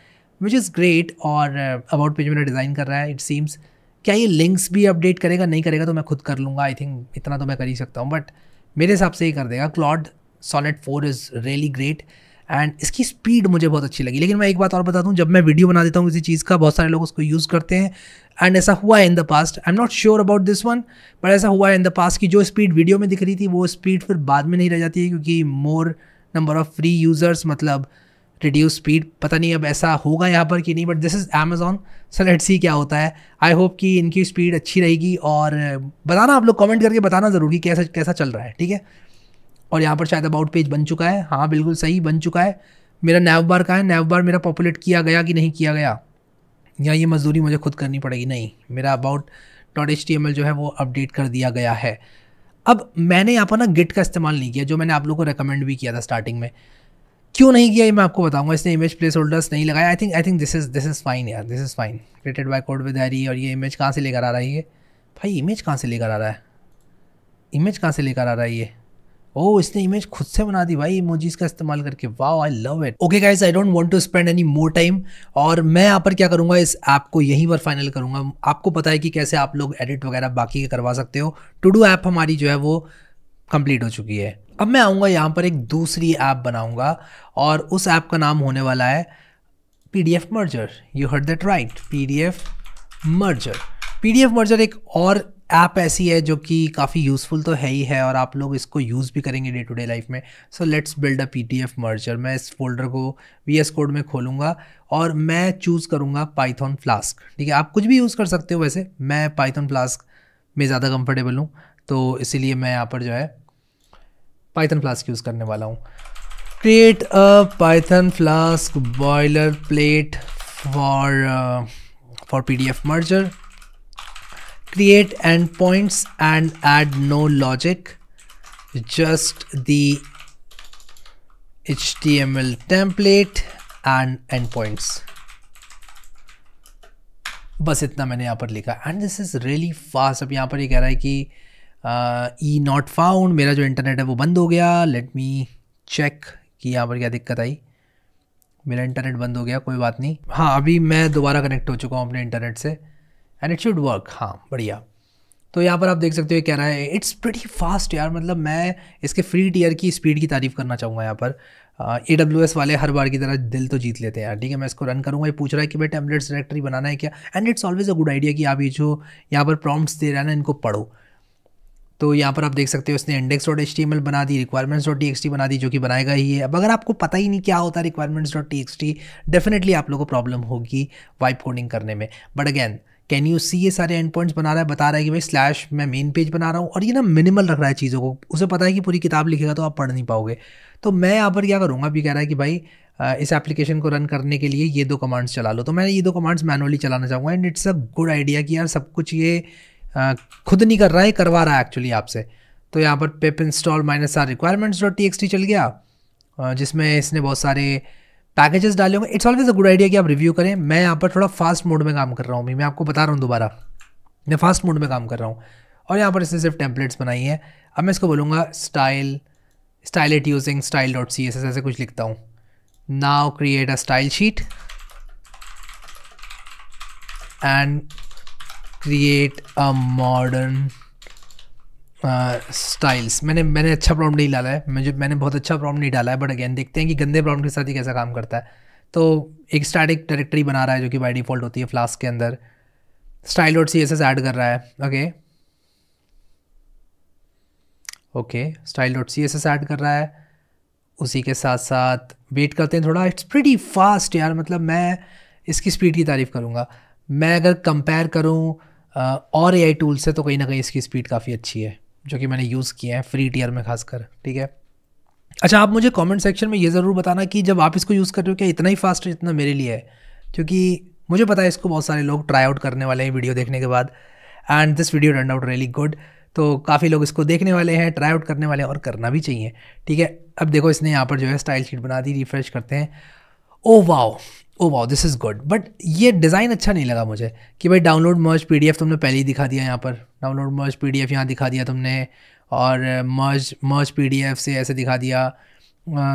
विच इज़ ग्रेट। और अबाउट पेज मेरा डिज़ाइन कर रहा है, इट सीम्स। क्या ये लिंक्स भी अपडेट करेगा? नहीं करेगा तो मैं खुद कर लूँगा। आई थिंक इतना तो मैं कर ही सकता हूँ, बट मेरे हिसाब से ही कर देगा। Claude Sonnet 4 is really great and इसकी स्पीड मुझे बहुत अच्छी लगी। लेकिन मैं एक बात और बता दूँ, जब मैं वीडियो बना देता हूँ किसी चीज़ का, बहुत सारे लोग उसको यूज़ करते हैं। एंड ऐसा हुआ है in the past, I am not sure about this one, but ऐसा हुआ है इन द पास्ट कि जो स्पीड वीडियो में दिख रही थी, वो स्पीड फिर बाद में नहीं रह जाती है, क्योंकि मोर नंबर ऑफ फ्री यूज़र्स मतलब रिड्यूस स्पीड। पता नहीं अब ऐसा होगा यहाँ पर कि नहीं, but this is Amazon, so let's see क्या होता है। आई होप कि इनकी स्पीड अच्छी रहेगी। और बताना, आप लोग कमेंट करके बताना ज़रूर कि कैसा कैसा चल रहा है। ठीक है, और यहाँ पर शायद अबाउट पेज बन चुका है। हाँ बिल्कुल सही, बन चुका है। मेरा नैव बार कहाँ है? नैव बार मेरा पॉपुलेट किया गया कि नहीं किया गया, या ये मजदूरी मुझे खुद करनी पड़ेगी? नहीं, मेरा about.html जो है वो अपडेट कर दिया गया है। अब मैंने यहाँ पर ना गिट का इस्तेमाल नहीं किया, जो मैंने आप लोगों को रेकमेंड भी किया था स्टार्टिंग में। क्यों नहीं किया ये मैं आपको बताऊंगा। इसने इमेज प्लेस होल्डर्स नहीं लगाया। I think this is fine यार, this is fine. Created by code with Harry. और ये इमेज कहाँ से लेकर आ रहा है ये? भाई इमेज कहाँ से लेकर आ रहा है? इमेज कहाँ से लेकर आ रहा है ये? ओह, इसने इमेज खुद से बना दी भाई इमोजीज का इस्तेमाल करके। Wow, I love it. Okay guys, I don't want to spend any more time, और मैं यहाँ पर क्या करूँगा, इस ऐप को यहीं पर फाइनल करूँगा। आपको पता है कि कैसे आप लोग एडिट वगैरह बाकी के करवा सकते हो। टू डू ऐप हमारी जो है वो कंप्लीट हो चुकी है। अब मैं आऊँगा यहाँ पर एक दूसरी ऐप बनाऊँगा, और उस ऐप का नाम होने वाला है PDF merger. You heard that right, PDF merger. PDF merger एक और ऐप ऐसी है जो कि काफ़ी यूज़फुल तो है ही है, और आप लोग इसको यूज़ भी करेंगे डे टू डे लाइफ में। So let's build a PDF merger. मैं इस फोल्डर को VS कोड में खोलूँगा और मैं चूज़ करूँगा पाइथन फ्लास्क। ठीक है, आप कुछ भी यूज़ कर सकते हो, वैसे मैं पाइथन फ्लास्क में ज़्यादा कंफर्टेबल हूँ, तो इसीलिए मैं यहाँ पर जो है पाइथन फ्लास्क यूज़ करने वाला हूँ। Create a Python flask boiler plate for PDF merger, create endpoints and add no logic, just the HTML template and endpoints। बस इतना मैंने यहाँ पर लिखा and this is really fast. अब यहाँ पर ये कह रहा है कि ई नॉट फाउंड, मेरा जो इंटरनेट है वो बंद हो गया। लेट मी चेक कि यहाँ पर क्या दिक्कत आई। मेरा इंटरनेट बंद हो गया, कोई बात नहीं। हाँ, अभी मैं दोबारा कनेक्ट हो चुका हूँ अपने इंटरनेट से एंड इट शुड वर्क। हाँ, बढ़िया। तो यहाँ पर आप देख सकते हो कह रहा है इट्स प्रीटी फास्ट यार। मतलब मैं इसके फ्री टियर की स्पीड की तारीफ़ करना चाहूँगा यहाँ पर। AWS वाले हर बार की तरह दिल तो जीत लेते हैं यार। ठीक है, मैं इसको रन करूँगा। ये पूछ रहा है कि भाई टेम्पलेट्स डायरेक्टरी बनाना है क्या, and it's always a good idea कि आप ये जो यहाँ पर प्रॉम्प्ट्स दे रहा है ना, इनको पढ़ो। तो यहाँ पर आप देख सकते हो इसने index.html बना दी, requirements.txt बना दी, जो कि बनाएगा ही है। अब अगर आपको पता ही नहीं क्या होता है requirements.txt, डेफिनेटली आप लोगों को प्रॉब्लम होगी वाइप कोडिंग करने में। But again can you see, ये सारे एंड पॉइंट्स बना रहा है, बता रहा है कि भाई स्लैश मैं मेन पेज बना रहा हूँ, और ये ना मिनिमल रख रहा है चीज़ों को। उसे पता है कि पूरी किताब लिखेगा तो आप पढ़ नहीं पाओगे। तो मैं यहाँ पर क्या करूँगा, अभी कह रहा है कि भाई इस एप्लीकेशन को रन करने के लिए ये 2 कमांड्स चला लो। तो मैं ये 2 कमांड्स मैनुअली चलाना चाहूँगा and it's a good idea कि यार सब कुछ ये खुद नहीं कर रहा है, करवा रहा है एक्चुअली आपसे। तो यहाँ पर pip install -r requirements.txt चल गया, जिसमें इसने बहुत सारे पैकेजेस डाले होंगे। It's always a good idea कि आप रिव्यू करें। मैं यहाँ पर थोड़ा फास्ट मोड में काम कर रहा हूँ, मैं आपको बता रहा हूँ दोबारा, मैं फास्ट मोड में काम कर रहा हूँ। और यहाँ पर इसने सिर्फ टेम्पलेट्स बनाई है। अब मैं इसको बोलूँगा स्टाइल इट यूजिंग style.css, ऐसे कुछ लिखता हूँ। Now create a style sheet and create a modern styles. मैंने अच्छा प्रॉम्प्ट नहीं डाला है, मैंने बहुत अच्छा प्रॉम्प्ट नहीं डाला है। बट अगेन देखते हैं कि गंदे प्रॉम्प्ट के साथ ही कैसा काम करता है। तो एक स्टैटिक डायरेक्टरी बना रहा है जो कि बाय डिफ़ॉल्ट होती है फ्लास्क के अंदर। style.css ऐड कर रहा है। ओके style.css ऐड कर रहा है। उसी के साथ साथ वेट करते हैं थोड़ा। इट्स प्रीटी फास्ट यार। मतलब मैं इसकी स्पीड की तारीफ़ करूँगा। मैं अगर कंपेयर करूँ और AI टूल से, तो कहीं ना कहीं इसकी स्पीड काफ़ी अच्छी है, जो कि मैंने यूज़ किया है फ्री टियर में खासकर। ठीक है, अच्छा आप मुझे कमेंट सेक्शन में ये ज़रूर बताना कि जब आप इसको यूज़ कर रहे हो क्या इतना ही फास्ट है जितना मेरे लिए है, क्योंकि मुझे पता है इसको बहुत सारे लोग ट्राई आउट करने वाले हैं वीडियो देखने के बाद। And this video turn out really good. तो काफ़ी लोग इसको देखने वाले हैं, ट्राई आउट करने वाले हैं, और करना भी चाहिए। ठीक है, अब देखो इसने यहाँ पर जो है स्टाइल शीट बना दी। रिफ्रेश करते हैं। Oh wow this is good. But ये डिज़ाइन अच्छा नहीं लगा मुझे कि भाई डाउनलोड मर्ज PDF तुमने पहले ही दिखा दिया। यहाँ पर डाउनलोड मर्ज PDF यहाँ दिखा दिया तुमने, और मर्ज PDF से ऐसे दिखा दिया।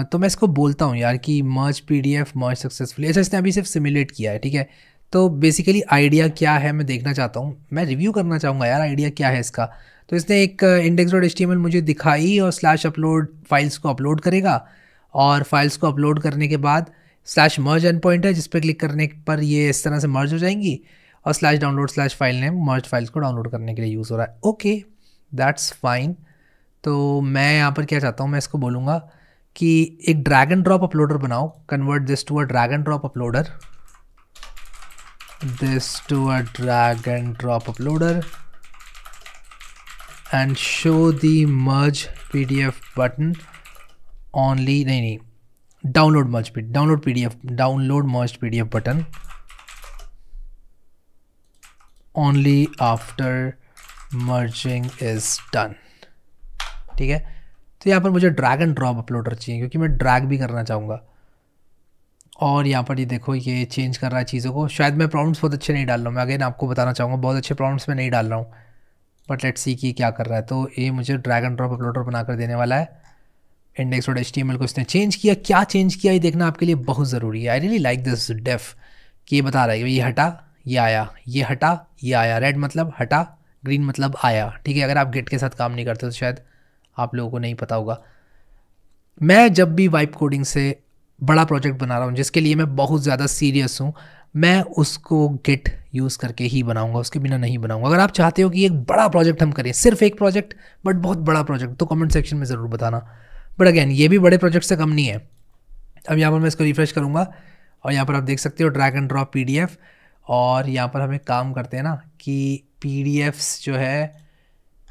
तो मैं इसको बोलता हूँ यार कि मर्ज PDF मर्ज सक्सेसफुली। अच्छा, इसने अभी सिर्फ सिमुलेट किया है। ठीक है, तो बेसिकली आइडिया क्या है मैं देखना चाहता हूँ, मैं रिव्यू करना चाहूँगा यार आइडिया क्या है इसका। तो इसने एक index.html मुझे दिखाई, और /upload फाइल्स को अपलोड करेगा, और फाइल्स को अपलोड करने के बाद /merge endpoint है जिस पर क्लिक करने पर ये इस तरह से मर्ज हो जाएंगी, और /download/file नेम मर्ज फाइल्स को डाउनलोड करने के लिए यूज़ हो रहा है। Okay that's fine. तो मैं यहाँ पर क्या चाहता हूँ, मैं इसको बोलूँगा कि एक ड्रैग एंड ड्रॉप अपलोडर बनाओ। Convert this to a drag and drop uploader, and show the merge PDF button only, नहीं, download merged PDF button only after merging is done। ठीक है, तो यहाँ पर मुझे ड्रैग एंड ड्रॉप अपलोडर चाहिए, क्योंकि मैं ड्रैग भी करना चाहूँगा। और यहाँ पर ये देखो ये चेंज कर रहा है चीज़ों को। शायद मैं प्रॉम्प्ट्स बहुत अच्छे नहीं डाल रहा हूँ, मैं अगेन आपको बताना चाहूँगा बहुत अच्छे प्रॉम्प्ट्स में नहीं डाल रहा हूँ, बट लेट्स सी कि क्या कर रहा है। तो ये मुझे ड्रैग एंड ड्रॉप अपलोडर बनाकर देने वाला है। index.html को इसने चेंज किया। क्या चेंज किया ये देखना आपके लिए बहुत ज़रूरी है। आई रियली लाइक दिस डेफ कि ये बता रहा है कि ये हटा ये आया, ये हटा ये आया। रेड मतलब हटा, ग्रीन मतलब आया। ठीक है, अगर आप गिट के साथ काम नहीं करते तो शायद आप लोगों को नहीं पता होगा। मैं जब भी वाइप कोडिंग से बड़ा प्रोजेक्ट बना रहा हूँ जिसके लिए मैं बहुत ज़्यादा सीरियस हूँ, मैं उसको गिट यूज़ करके ही बनाऊंगा, उसके बिना नहीं बनाऊंगा। अगर आप चाहते हो कि एक बड़ा प्रोजेक्ट हम करें, सिर्फ एक प्रोजेक्ट बट बहुत बड़ा प्रोजेक्ट, तो कमेंट सेक्शन में ज़रूर बताना। बट अगेन ये भी बड़े प्रोजेक्ट से कम नहीं है। अब यहाँ पर मैं इसको रिफ्रेश करूँगा, और यहाँ पर आप देख सकते हो ड्रैग एंड ड्रॉप PDF। और यहाँ पर हम एक काम करते हैं ना कि PDFs जो है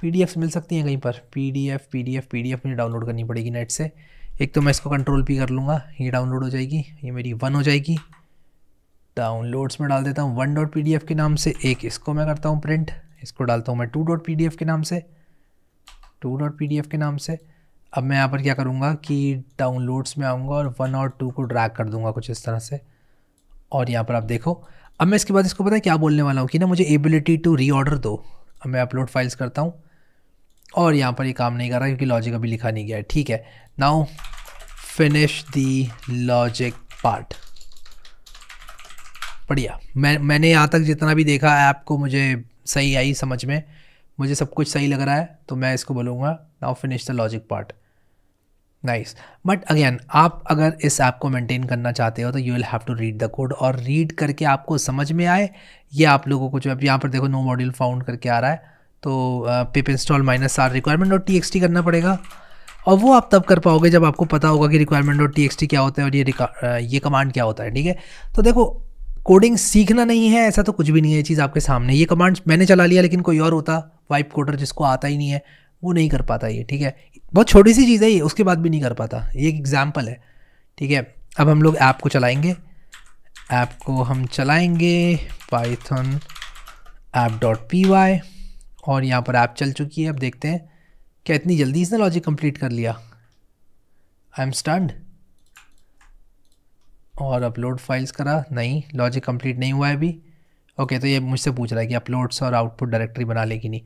पीडीएफ्स मिल सकती हैं कहीं पर, पीडीएफ मुझे डाउनलोड करनी पड़ेगी नेट से। एक तो मैं इसको कंट्रोल पी कर लूँगा, ये डाउनलोड हो जाएगी, ये मेरी 1 हो जाएगी। डाउनलोड्स में डाल देता हूँ 1.pdf के नाम से, एक इसको मैं करता हूँ प्रिंट, इसको डालता हूँ मैं 2.pdf के नाम से, 2.pdf के नाम से। अब मैं यहाँ पर क्या करूँगा कि डाउनलोड्स में आऊँगा और 1 और 2 को ड्रैग कर दूँगा कुछ इस तरह से, और यहाँ पर आप देखो। अब मैं इसके बाद इसको पता है क्या बोलने वाला हूँ कि ना मुझे एबिलिटी टू रीऑर्डर दो। अब मैं अपलोड फाइल्स करता हूँ और यहाँ पर ये काम नहीं कर रहा क्योंकि लॉजिक अभी लिखा नहीं गया है। ठीक है, नाउ फिनिश दी लॉजिक पार्ट। बढ़िया, मैंने यहाँ तक जितना भी देखा ऐप को मुझे सही आई समझ में, मुझे सब कुछ सही लग रहा है, तो मैं इसको बोलूँगा now finish the logic part. Nice, but again आप अगर इस ऐप को मेंटेन करना चाहते हो तो you will have to read the code, और रीड करके आपको समझ में आए। ये आप लोगों को जो अब यहाँ पर देखो नो मॉड्यूल फाउंड करके आ रहा है, तो पिप इंस्टॉल -r requirement.txt करना पड़ेगा, और वो आप तब कर पाओगे जब आपको पता होगा कि requirement.txt क्या होता है और ये कमांड क्या होता है। ठीक है, तो देखो कोडिंग सीखना नहीं है ऐसा तो कुछ भी नहीं है, ये चीज़ आपके सामने। ये कमांड मैंने चला लिया, लेकिन कोई और होता वाइप कोडर जिसको आता ही नहीं है वो नहीं कर पाता ये। ठीक है, बहुत छोटी सी चीज़ है ये, उसके बाद भी नहीं कर पाता, ये एक एग्जाम्पल है। ठीक है, अब हम लोग ऐप को चलाएंगे, ऐप को हम चलाएंगे python app.py, और यहाँ पर ऐप चल चुकी है। अब देखते हैं क्या इतनी जल्दी इसने लॉजिक कंप्लीट कर लिया, आई एम स्टन्ड। और अपलोड फाइल्स करा, नहीं लॉजिक कंप्लीट नहीं हुआ है अभी। ओके, तो ये मुझसे पूछ रहा है कि अपलोड्स और आउटपुट डायरेक्टरी बना ले कि नहीं।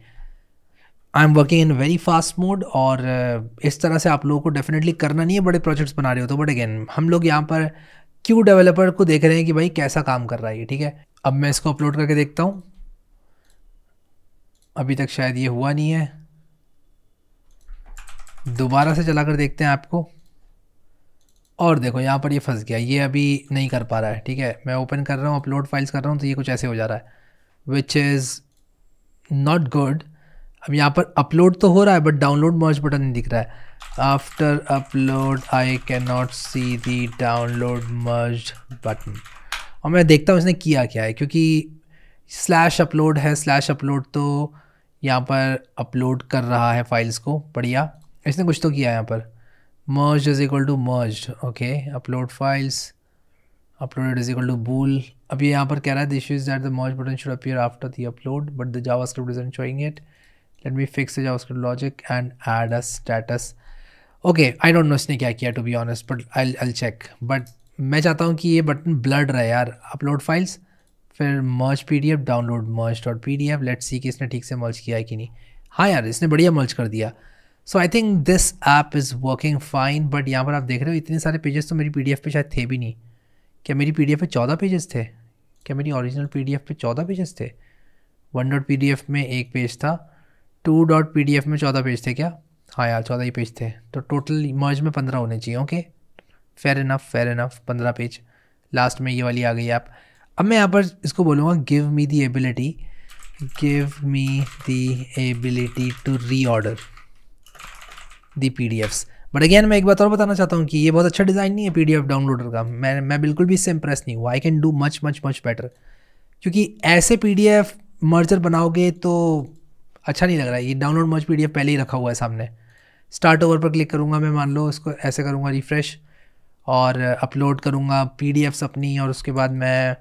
I am working in very fast mode, और इस तरह से आप लोगों को डेफिनेटली करना नहीं है बड़े प्रोजेक्ट्स बना रहे हो तो। बट अगेन हम लोग यहाँ पर क्यू डेवलपर को देख रहे हैं कि भाई कैसा काम कर रहा है ये। ठीक है, अब मैं इसको अपलोड करके देखता हूँ, अभी तक शायद ये हुआ नहीं है। दोबारा से चला कर देखते हैं ऐप को, और देखो यहाँ पर ये फंस गया, ये अभी नहीं कर पा रहा है। ठीक है, मैं ओपन कर रहा हूँ, अपलोड फाइल्स कर रहा हूँ, तो ये कुछ ऐसे हो जा रहा है, विच इज़ नॉट गुड। अब यहाँ पर अपलोड तो हो रहा है बट डाउनलोड मर्ज बटन नहीं दिख रहा है। After upload I can not see the download merge button, और मैं देखता हूँ इसने किया क्या है, क्योंकि /upload है, /upload तो यहाँ पर अपलोड कर रहा है फाइल्स को। बढ़िया, इसने कुछ तो किया है यहाँ पर, merged is equal to merged, okay, upload files, uploaded is equal to bool। अब ये यहाँ पर कह रहा है the issue is that the merge button should appear after the upload but the JavaScript isn't showing it, let me fix the JavaScript logic and add a status। Okay, I don't know इसने क्या किया to be honest, but I'll check। But मैं चाहता हूँ कि ये button blurred रहे यार। अपलोड फाइल्स, फिर merge PDF, download merge.pdf, let's see कि इसने ठीक से मर्ज किया है कि नहीं। हाँ यार, इसने बढ़िया मर्ज कर दिया। So I think this app is working fine. But यहाँ पर आप देख रहे हो इतने सारे पेजेस तो मेरी PDF पे शायद थे भी नहीं। क्या मेरी PDF पे 14 पेजेस थे? क्या मेरी ओरिजिनल PDF पे 14 पेजेस थे? 1.pdf में एक पेज था, 2.pdf में 14 पेज थे क्या? हाँ यार 14 ही पेज थे, तो टोटल मर्ज में 15 होने चाहिए। Okay, fair enough 15 page. Last में ये वाली आ गई ऐप। अब मैं यहाँ पर इसको बोलूँगा give me the ability to reorder the PDFs। But again मैं एक बात और बताना चाहता हूँ कि ये बहुत अच्छा डिज़ाइन नहीं है PDF डाउनलोडर का। मैं बिल्कुल भी इससे इम्प्रेस नहीं हुआ। I can do much better, क्योंकि ऐसे PDF मर्जर बनाओगे तो अच्छा नहीं लग रहा है। ये डाउनलोड मर्ज PDF पहले ही रखा हुआ है सामने। स्टार्ट ओवर पर क्लिक करूँगा मैं, मान लो इसको ऐसे करूँगा रिफ़्रेश, और अपलोड करूँगा PDFs अपनी, और उसके बाद मैं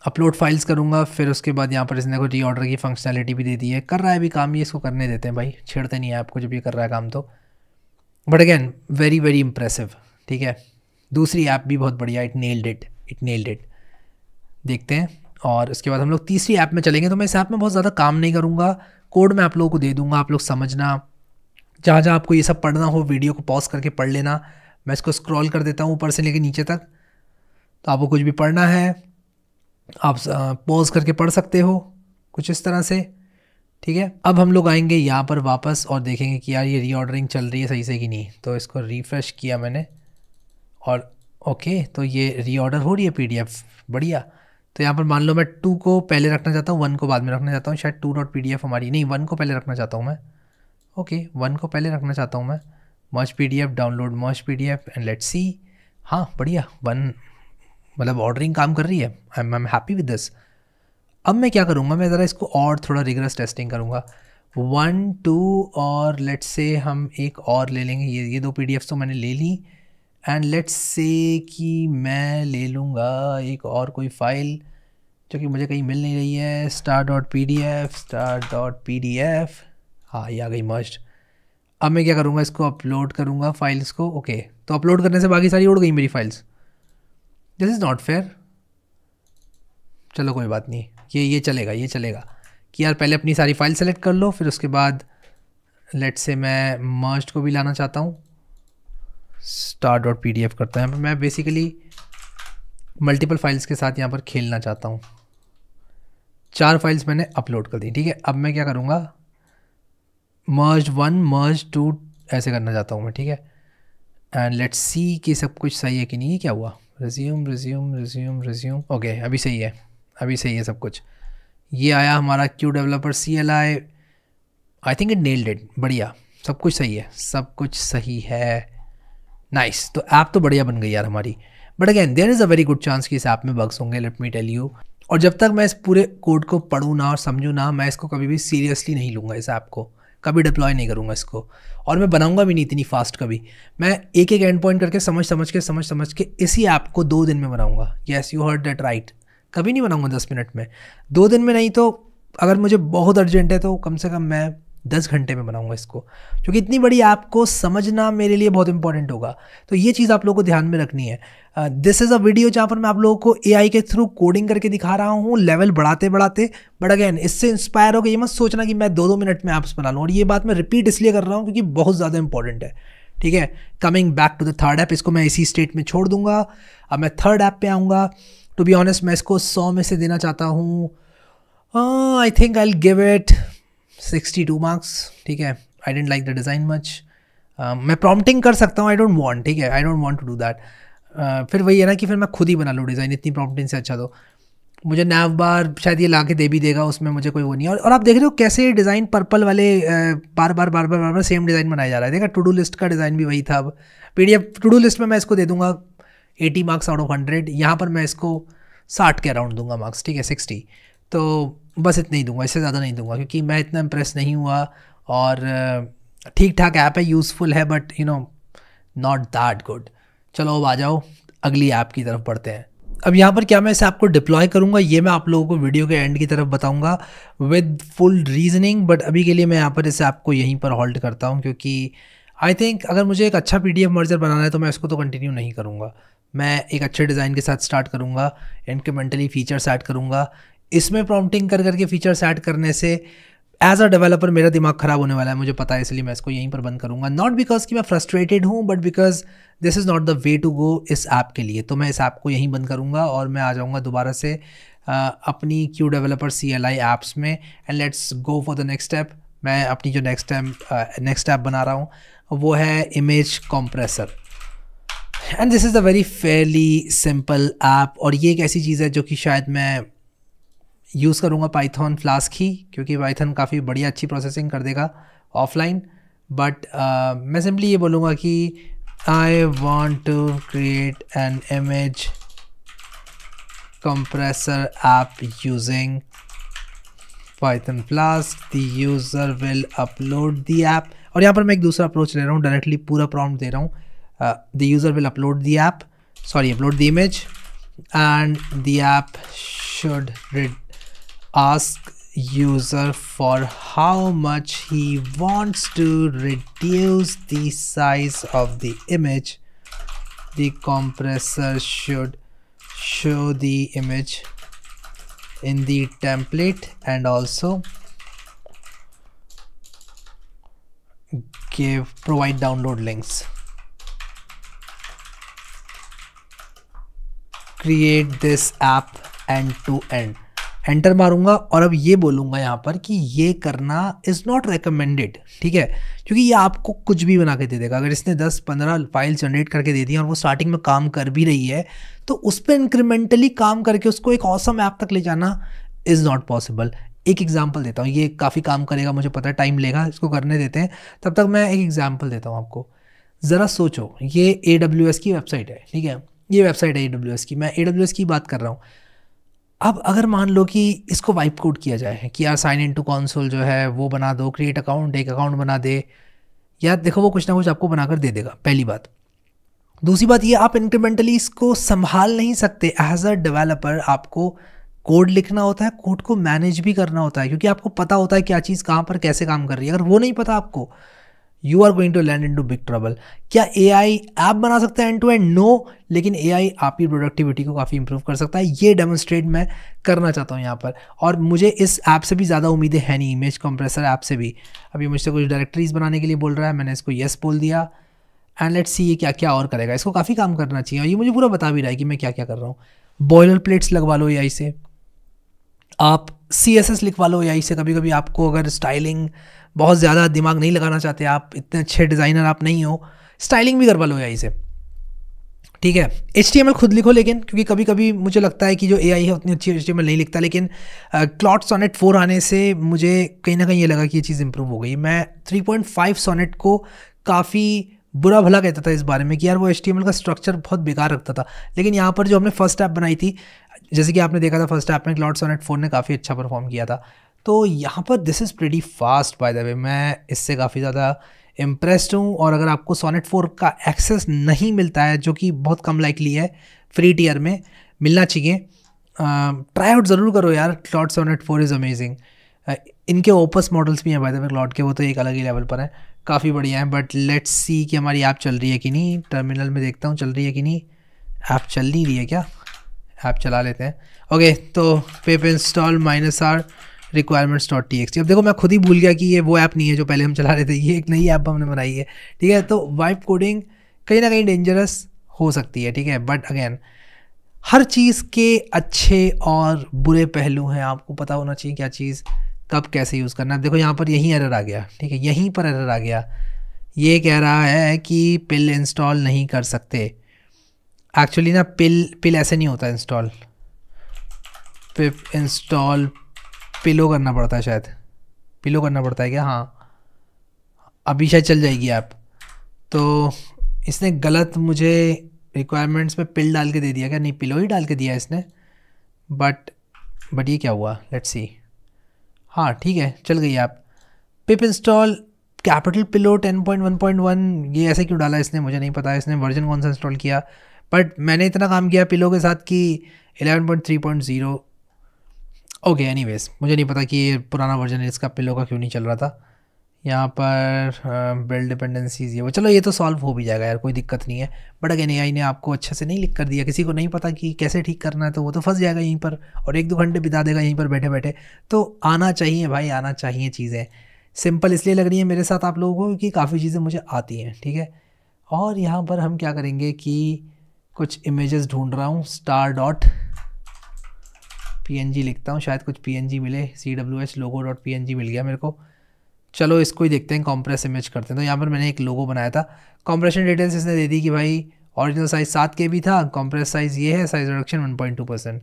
अपलोड फाइल्स करूँगा। फिर उसके बाद यहाँ पर इसने को रीऑर्डर की फंक्शनैलिटी भी दे दी है। कर रहा है अभी काम, ये इसको करने देते हैं भाई, छेड़ते नहीं है आपको जब ये कर रहा है काम तो। But again very impressive. ठीक है, दूसरी ऐप भी बहुत बढ़िया, इट नेल्ड इट। देखते हैं, और उसके बाद हम लोग तीसरी ऐप में चलेंगे। तो मैं इस ऐप में बहुत ज़्यादा काम नहीं करूँगा, कोड मैं आप लोगों को दे दूँगा, आप लोग समझना। जहाँ आपको ये सब पढ़ना हो वीडियो को पॉज करके पढ़ लेना। मैं इसको स्क्रॉल कर देता हूँ ऊपर से लेके नीचे तक, तो आपको कुछ भी पढ़ना है आप पॉज करके पढ़ सकते हो कुछ इस तरह से। ठीक है, अब हम लोग आएंगे यहाँ पर वापस और देखेंगे कि यार ये रीऑर्डरिंग चल रही है सही से कि नहीं। तो इसको रिफ़्रेश किया मैंने, और ओके, तो ये रीऑर्डर हो रही है PDF। बढ़िया। तो यहाँ पर मान लो मैं 2 को पहले रखना चाहता हूँ, 1 को बाद में रखना चाहता हूँ। शायद 2.pdf हमारी नहीं, 1 को पहले रखना चाहता हूँ मैं। ओके, 1 को पहले रखना चाहता हूँ मैं। मर्ज PDF, download merge PDF, and let's सी। हाँ बढ़िया, 1 मतलब ऑर्डरिंग काम कर रही है। I am happy with this. अब मैं क्या करूँगा, मैं ज़रा इसको और थोड़ा रिगरस टेस्टिंग करूँगा। 1 2 और लेट्स से हम एक और ले लेंगे। ये 2 PDF तो मैंने ले ली। एंड लेट्स से कि मैं ले लूँगा एक और कोई फाइल जो कि मुझे कहीं मिल नहीं रही है। star.pdf हाँ, ये आ गई मर्ज्ड। अब मैं क्या करूँगा, इसको अपलोड करूँगा फाइल्स को। ओके, तो अपलोड करने से बाकी सारी उड़ गई मेरी files. This is not fair. चलो कोई बात नहीं, ये चलेगा, ये चलेगा कि यार पहले अपनी सारी फाइल सेलेक्ट कर लो, फिर उसके बाद लेट्स से मैं मर्ज्ड को भी लाना चाहता हूँ। star.pdf करता है। मैं बेसिकली मल्टीपल फाइल्स के साथ यहाँ पर खेलना चाहता हूँ। 4 फाइल्स मैंने अपलोड कर दी, ठीक है। अब मैं क्या करूँगा, merged 1 merged 2 ऐसे करना चाहता हूँ मैं, ठीक है। एंड लेट्स सी कि सब कुछ सही है कि नहीं। क्या हुआ, रिज्यूम। ओके, अभी सही है, अभी सही है सब कुछ। ये आया हमारा Q developer CLI। I think it nailed it. बढ़िया, सब कुछ सही है, सब कुछ सही है। नाइस। तो ऐप तो बढ़िया बन गई यार हमारी। But again there is a very good chance कि इस ऐप में बग्स होंगे, लेट मी टेल यू। और जब तक मैं इस पूरे कोड को पढ़ूँ ना और समझूँ ना, मैं इसको कभी भी सीरियसली नहीं लूँगा। इस ऐप को कभी डिप्लॉय नहीं करूँगा इसको, और मैं बनाऊँगा भी नहीं इतनी फास्ट कभी। मैं एक एक एंड पॉइंट करके समझ के इसी ऐप को 2 दिन में बनाऊँगा। Yes, you heard that right. कभी नहीं बनाऊँगा 10 मिनट में, 2 दिन में नहीं तो अगर मुझे बहुत अर्जेंट है तो कम से कम मैं 10 घंटे में बनाऊंगा इसको, क्योंकि इतनी बड़ी ऐप को समझना मेरे लिए बहुत इंपॉर्टेंट होगा। तो ये चीज़ आप लोगों को ध्यान में रखनी है। दिस इज़ अ वीडियो जहाँ पर मैं आप लोगों को AI के थ्रू कोडिंग करके दिखा रहा हूँ, लेवल बढ़ाते बढ़ाते। बट अगेन इससे इंस्पायर होकर ये मत सोचना कि मैं 2-2 मिनट में ऐप्स बना लूँ। और ये बात मैं रिपीट इसलिए कर रहा हूँ क्योंकि बहुत ज़्यादा इंपॉर्टेंट है, ठीक है। Coming back to the third app, इसको मैं इसी स्टेट में छोड़ दूंगा। अब मैं थर्ड ऐप पे आऊँगा। टू बी ऑनेस्ट मैं इसको 100 में से देना चाहता हूँ। I think I will give it 62 marks, ठीक है। I didn't like the design much. मैं प्रॉम्प्टिंग कर सकता हूँ, आई डोंट वांट, ठीक है, I don't want to do that. फिर वही है ना कि फिर मैं खुद ही बना लूँ डिज़ाइन, इतनी प्रॉम्प्टिंग से अच्छा। तो मुझे नैव बार शायद ये ला के दे भी देगा, उसमें मुझे कोई वो नहीं है। और आप देख रहे हो कैसे डिज़ाइन पर्पल वाले बार बार सेम डिज़ाइन बनाया जा रहा है। देखा, टू डू लिस्ट का डिज़ाइन भी वही था। अब PDF टू डू लिस्ट में मैं इसको दे दूंगा 80 मार्क्स आउट ऑफ 100। यहाँ पर मैं इसको 60 के अराउंड दूंगा मार्क्स, ठीक है, 60। तो बस इतना ही दूंगा, इससे ज़्यादा नहीं दूंगा, क्योंकि मैं इतना इम्प्रेस नहीं हुआ। और ठीक ठाक ऐप है, यूज़फुल है, but you know not that good. चलो अब आ जाओ अगली ऐप की तरफ बढ़ते हैं। अब यहाँ पर क्या मैं इस ऐप को डिप्लॉय करूँगा ये मैं आप लोगों को वीडियो के एंड की तरफ बताऊँगा विद फुल रीजनिंग। बट अभी के लिए मैं यहाँ पर इस ऐप को यहीं पर होल्ड करता हूँ, क्योंकि आई थिंक अगर मुझे एक अच्छा PDF मर्जर बनाना है तो मैं इसको तो कंटिन्यू नहीं करूँगा। मैं एक अच्छे डिज़ाइन के साथ स्टार्ट करूँगा, इंक्रीमेंटली फीचर्स ऐड करूँगा। इसमें प्रॉम्प्टिंग कर करके फीचर्स ऐड करने से एज अ डेवलपर मेरा दिमाग ख़राब होने वाला है, मुझे पता है, इसलिए मैं इसको यहीं पर बंद करूँगा। नॉट बिकॉज कि मैं फ्रस्ट्रेटेड हूँ, but because this is not the way to go इस ऐप के लिए। तो मैं इस ऐप को यहीं बंद करूँगा और मैं आ जाऊँगा दोबारा से अपनी क्यू डेवलपर CLI ऐप्स में। And let's go for the next step. मैं अपनी जो नेक्स्ट ऐप बना रहा हूँ वो है image compressor. And this is a very Fairlie simple app, और ये एक ऐसी चीज़ है जो कि शायद मैं यूज़ करूँगा पाइथन फ्लास्क ही, क्योंकि पाइथन काफ़ी बढ़िया अच्छी प्रोसेसिंग कर देगा ऑफलाइन। बट मैं सिंपली ये बोलूँगा कि I want to create an image compressor app using Python Flask. The user will upload the app. और यहाँ पर मैं एक दूसरा अप्रोच ले रहा हूँ, डायरेक्टली पूरा प्रॉम्प्ट दे रहा हूँ। The user will upload the app, upload the image, and the app should ask user for how much he wants to reduce the size of the image. The compressor should show the image in the template and also provide download links. Create this app end to end. Enter मारूंगा और अब ये बोलूँगा यहाँ पर कि ये करना इज़ नॉट रिकमेंडेड, ठीक है, क्योंकि ये आपको कुछ भी बना के दे देगा। अगर इसने 10-15 फाइल जनरेट करके दे दी और वो स्टार्टिंग में काम कर भी रही है तो उस पर इंक्रीमेंटली काम करके उसको एक ऑसम ऐप तक ले जाना इज़ नॉट पॉसिबल। एक एग्जांपल देता हूँ, ये काफ़ी काम करेगा, मुझे पता है, टाइम लेगा, इसको करने देते हैं। तब तक मैं एक एग्जाम्पल देता हूँ आपको। ज़रा सोचो, ये AWS की वेबसाइट है, ठीक है, ये वेबसाइट है AWS की, मैं AWS की बात कर रहा हूँ। अब अगर मान लो कि इसको वाइप कोड किया जाए कि यार साइन इन टू कॉन्सोल जो है वो बना दो, क्रिएट अकाउंट, एक अकाउंट बना दे, यार देखो वो कुछ ना कुछ आपको बनाकर दे देगा, पहली बात। दूसरी बात ये, आप इंक्रीमेंटली इसको संभाल नहीं सकते। एज अ डेवलपर आपको कोड लिखना होता है, कोड को मैनेज भी करना होता है, क्योंकि आपको पता होता है क्या चीज़ कहाँ पर कैसे काम कर रही है। अगर वो नहीं पता आपको, you are going to land into big trouble. क्या AI ऐप बना सकता है एंड टू एंड? नो, लेकिन AI आपकी प्रोडक्टिविटी को काफ़ी इंप्रूव कर सकता है। ये डेमोन्स्ट्रेट मैं करना चाहता हूँ यहाँ पर। और मुझे इस ऐप से भी ज़्यादा उम्मीदें है नहीं, इमेज कंप्रेसर ऐप से भी। अभी मुझसे कुछ डायरेक्टरीज बनाने के लिए बोल रहा है, मैंने इसको येस बोल दिया, एंड लेट्स सी ये क्या क्या और करेगा। इसको काफ़ी काम करना चाहिए और ये मुझे पूरा बता भी रहा है कि मैं क्या क्या कर रहा हूँ। बॉयलर प्लेट्स लगवा लो AI से, आप CSS लिखवा लो AI से। कभी कभी आपको अगर स्टाइलिंग बहुत ज़्यादा दिमाग नहीं लगाना चाहते, आप इतने अच्छे डिज़ाइनर आप नहीं हो, स्टाइलिंग भी करवा लो AI से, ठीक है। HTML खुद लिखो, लेकिन क्योंकि कभी कभी मुझे लगता है कि जो AI है उतनी अच्छी HTML नहीं लिखता, लेकिन क्लॉड सोनेट 4 आने से मुझे कहीं ना कहीं ये लगा कि ये चीज़ इंप्रूव हो गई। मैं 3.5 सोनेट को काफ़ी बुरा भला कहता था इस बारे में कि यार वो HTML का स्ट्रक्चर बहुत बेकार रखता था, लेकिन यहाँ पर जो हमने फर्स्ट ऐप बनाई थी, जैसे कि आपने देखा था फर्स्ट ऐप में क्लॉड सोनेट 4 ने काफ़ी अच्छा परफॉर्म किया था, तो यहाँ पर this is pretty fast by the way. मैं इससे काफ़ी ज़्यादा इम्प्रेस्ड हूँ। और अगर आपको सोनेट 4 का एक्सेस नहीं मिलता है, जो कि बहुत कम लाइकली है, फ्री टियर में मिलना चाहिए, ट्राई आउट ज़रूर करो यार। Claude Sonnet 4 is amazing. इनके ओपस मॉडल्स भी हैं बाय द वे क्लॉड के, वो तो एक अलग ही लेवल पर हैं, काफ़ी बढ़िया है। बट लेट्स सी कि हमारी ऐप चल रही है कि नहीं। टर्मिनल में देखता हूँ चल रही है कि नहीं। ऐप चल नहीं रही है क्या? ऐप चला लेते हैं। ओके, तो पिप इंस्टॉल -r requirements.txt। अब देखो मैं खुद ही भूल गया कि ये वो ऐप नहीं है जो पहले हम चला रहे थे, ये एक नई ऐप हमने बनाई है, ठीक है। तो वाइप कोडिंग कहीं ना कहीं डेंजरस हो सकती है, ठीक है। बट अगेन, हर चीज़ के अच्छे और बुरे पहलू हैं, आपको पता होना चाहिए क्या चीज़ कब कैसे यूज़ करना है। देखो यहाँ पर यहीं एरर आ गया, ठीक है, यहीं पर एरर आ गया। ये कह रहा है कि पिल इंस्टॉल नहीं कर सकते। एक्चुअली ना पिल ऐसे नहीं होता इंस्टॉल, पिप इंस्टॉल पिलो करना पड़ता है, शायद पिलो करना पड़ता है क्या? हाँ, अभी शायद चल जाएगी ऐप। तो इसने गलत मुझे रिक्वायरमेंट्स में पिल डाल के दे दिया क्या? नहीं, पिलो ही डाल के दिया इसने। बट ये क्या हुआ? Let's see. हाँ ठीक है, चल गई ऐप। पिप इंस्टॉल कैपिटल पिलो 10.1.1, ये ऐसे क्यों डाला इसने? मुझे नहीं पता इसने वर्जन कौन सा इंस्टॉल किया, बट मैंने इतना काम किया पिलो के साथ कि 11.3.0। ओके, एनीवेज, मुझे नहीं पता कि ये पुराना वर्जन है इसका पिलो का क्यों नहीं चल रहा था। यहाँ पर बिल्ड डिपेंडेंसीज ये वो, चलो ये तो सॉल्व हो भी जाएगा यार, कोई दिक्कत नहीं है। बट अगेन AI ने आपको अच्छे से नहीं लिख कर दिया, किसी को नहीं पता कि कैसे ठीक करना है, तो वो तो फंस जाएगा यहीं पर और 1-2 घंटे बिता देगा यहीं पर बैठे बैठे। तो आना चाहिए भाई, आना चाहिए चीज़ें। सिंपल इसलिए लग रही है मेरे साथ आप लोगों को क्योंकि काफ़ी चीज़ें मुझे आती हैं, ठीक है। और यहाँ पर हम क्या करेंगे कि कुछ इमेजेस ढूंढ रहा हूँ, star.png लिखता हूँ, शायद कुछ PNG मिले। CWH logo.png मिल गया मेरे को। चलो इसको ही देखते हैं, कॉम्प्रेस इमेज करते हैं। तो यहाँ पर मैंने एक लोगो बनाया था, कॉम्प्रेशन डिटेल्स इसने दे दी कि भाई ओरिजिनल साइज़ 7 KB था, कॉम्प्रेस साइज़ ये है, साइज़ रिडक्शन 1.2%।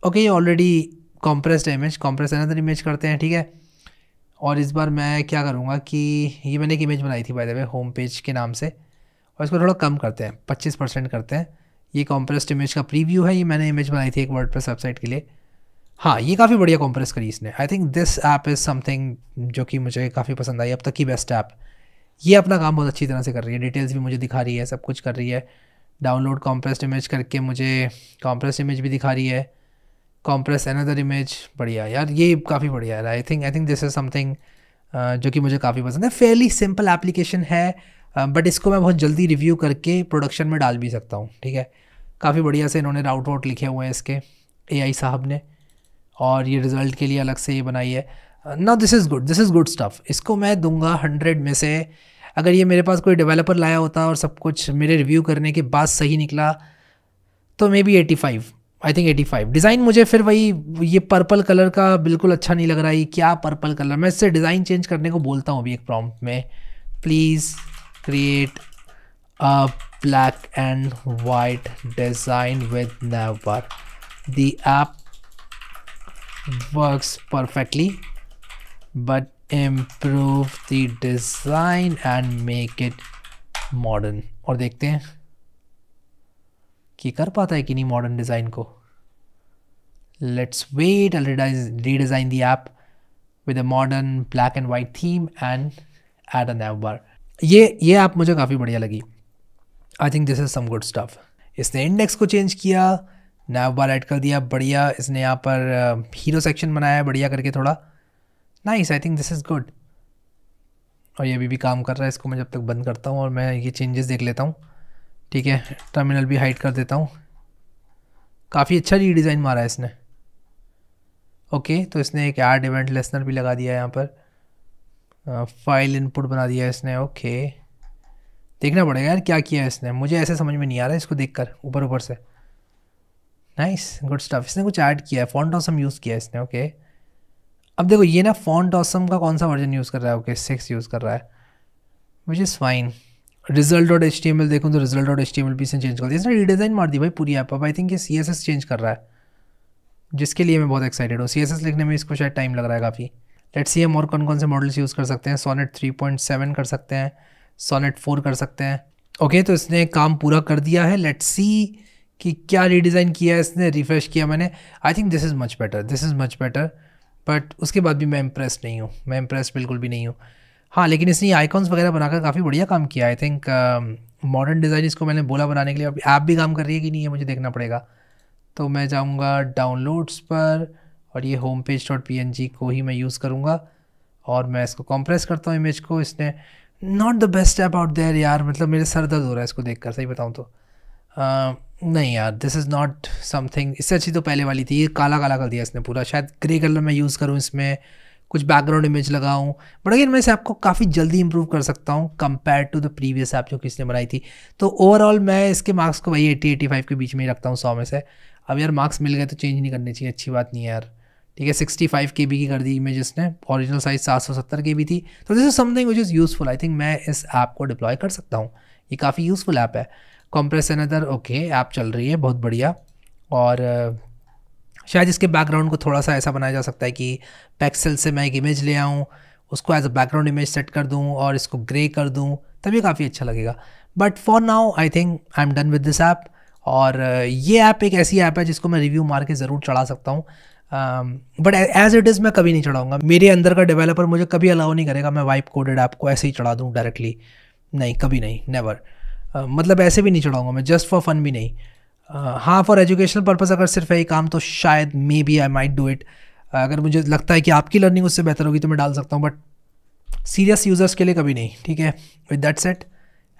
ओके, ये already compressed image, compress another image करते हैं, ठीक है। और इस बार मैं क्या करूँगा कि ये मैंने एक इमेज बनाई थी by the way home page के नाम से, और इसको थोड़ा कम करते हैं, 25% करते हैं। ये कॉम्प्रेस्ड इमेज का प्रीव्यू है, ये मैंने इमेज बनाई थी एक वर्डप्रेस वेबसाइट के लिए। हाँ, ये काफ़ी बढ़िया कॉम्प्रेस करी इसने। आई think this app is something जो कि मुझे काफ़ी पसंद आई, अब तक की बेस्ट ऐप। ये अपना काम बहुत अच्छी तरह से कर रही है, डिटेल्स भी मुझे दिखा रही है, सब कुछ कर रही है। डाउनलोड कॉम्प्रेस्ड इमेज करके मुझे कॉम्प्रेस्ड इमेज भी दिखा रही है, कॉम्प्रेस अनदर इमेज। बढ़िया यार, ये काफ़ी बढ़िया है। I think this is something जो कि मुझे काफ़ी पसंद है। फेयरली सिंपल एप्लीकेशन है, बट इसको मैं बहुत जल्दी रिव्यू करके प्रोडक्शन में डाल भी सकता हूँ, ठीक है। काफ़ी बढ़िया से इन्होंने राउट वाउट लिखे हुए हैं इसके, AI साहब ने, और ये रिज़ल्ट के लिए अलग से ये बनाई है। Now this is good stuff. इसको मैं दूंगा 100 में से। अगर ये मेरे पास कोई डेवलपर लाया होता और सब कुछ मेरे रिव्यू करने के बाद सही निकला तो may be 85, I think 85। Design मुझे फिर वही, ये पर्पल कलर का बिल्कुल अच्छा नहीं लग रहा है। क्या पर्पल कलर, मैं इससे डिज़ाइन चेंज करने को बोलता हूँ अभी एक प्रॉम्प्ट में, please create a black and white design with navbar. The app works perfectly but improve the design and make it modern। और देखते हैं कि कर पाता है कि नहीं मॉडर्न डिज़ाइन को। Let's wait. I'll redesign the app with a modern black and white theme and add a nav bar. ये ऐप मुझे काफ़ी बढ़िया लगी. I think this is some good stuff. इसने इंडेक्स को चेंज किया, nav bar ऐड कर दिया, बढ़िया. इसने यहाँ पर हीरो सेक्शन बनाया है बढ़िया करके थोड़ा. Nice, I think this is good. और ये अभी भी काम कर रहा है. इसको मैं जब तक बंद करता हूँ और मैं ये चेंजेस देख लेता हूँ. ठीक है, टर्मिनल भी हाइड कर देता हूँ. काफ़ी अच्छा रीडिज़ाइन मारा है इसने. ओके, तो इसने एक ऐड इवेंट लिसनर भी लगा दिया है यहाँ पर. फाइल इनपुट बना दिया है इसने. ओके, देखना पड़ेगा यार क्या किया है इसने. मुझे ऐसे समझ में नहीं आ रहा है इसको देखकर ऊपर से. Nice, good stuff. इसने कुछ ऐड किया है, फॉन्ट ऑसम यूज़ किया है इसने. ओके, अब देखो ये ना फॉन्ट ऑसम का कौन सा वर्जन यूज़ कर रहा है. ओके, 6 यूज़ कर रहा है, विच इज़ फाइन. result.html देखूँ तो result.html भी इसने चेंज कर दिया. इसने रीडिज़ाइन मार दी भाई पूरी ऐप. अब आई थिंक ये CSS चेंज कर रहा है, जिसके लिए मैं बहुत एक्साइटेड हूँ. CSS लिखने में इसको शायद टाइम लग रहा है काफ़ी. लेट्स सी हम और कौन से मॉडल्स यूज़ कर सकते हैं. Sonnet 3.7 कर सकते हैं, Sonnet 4 कर सकते हैं. ओके, तो इसने काम पूरा कर दिया है. लेट्स सी कि क्या रीडिज़ाइन किया है इसने. रिफ्रेश किया मैंने. आई think this is much better. But उसके बाद भी मैं इम्प्रेस नहीं हूँ. मैं इम्प्रेस बिल्कुल भी नहीं हूँ. हाँ, लेकिन इसने आइकॉन्स वगैरह बनाकर काफ़ी बढ़िया काम किया. आई थिंक मॉडर्न डिज़ाइन इसको मैंने बोला बनाने के लिए. अब ऐप भी काम कर रही है कि नहीं है मुझे देखना पड़ेगा. तो मैं जाऊँगा डाउनलोड्स पर और ये होम पेज.png को ही मैं यूज़ करूँगा और मैं इसको कॉम्प्रेस करता हूँ इमेज को. इसने not the best app out there यार. मतलब मेरे सर दर्द हो रहा है इसको देखकर, सही बताऊँ तो. नहीं यार, दिस इज़ नॉट समथिंग. इससे अच्छी तो पहले वाली थी. ये काला कर दिया इसने पूरा. शायद ग्रे कलर मैं यूज़ करूँ इसमें, कुछ बैकग्राउंड इमेज लगाऊँ. बट अगेन मैं इस ऐप को काफ़ी जल्दी इंप्रूव कर सकता हूँ compare to the previous app जो कि इसने बनाई थी. तो ओवरऑल मैं इसके मार्क्स को वही 80-85 के बीच में ही रखता हूँ 100 में से. अब यार मार्क्स मिल गए तो चेंज नहीं करने चाहिए, अच्छी बात नहीं है यार. ठीक है, 65 KB की कर दी इमेज इसने. ओरिजिनल साइज 770 KB थी. तो this is something which is useful. I think मैं इस ऐप को डिप्लॉय कर सकता हूँ. ये काफ़ी यूज़फुल ऐप है. Compress another. ओके, ऐप चल रही है बहुत बढ़िया. और शायद इसके बैकग्राउंड को थोड़ा सा ऐसा बनाया जा सकता है कि पेक्सल से मैं एक इमेज ले आऊँ, उसको as a background image set कर दूँ और इसको ग्रे कर दूँ, तभी काफ़ी अच्छा लगेगा. But for now I think I am done with this app. और ये ऐप एक ऐसी ऐप है जिसको मैं रिव्यू मार के ज़रूर चढ़ा सकता हूँ. बट एज इट इज़ मैं कभी नहीं चढ़ाऊँगा. मेरे अंदर का डेवलपर मुझे कभी अलाउ नहीं करेगा मैं वाइप कोडेड ऐप को ऐसे ही चढ़ा दूँ डायरेक्टली. नहीं, कभी नहीं, नेवर. मतलब ऐसे भी नहीं चढ़ाऊँगा मैं, जस्ट फॉर फन भी नहीं. हाँ, फॉर एजुकेशनल पर्पज़ अगर सिर्फ यही काम तो शायद maybe I might do it. अगर मुझे लगता है कि आपकी लर्निंग उससे बेहतर होगी तो मैं डाल सकता हूँ, बट सीरियस यूज़र्स के लिए कभी नहीं. ठीक है, विद दैट सेट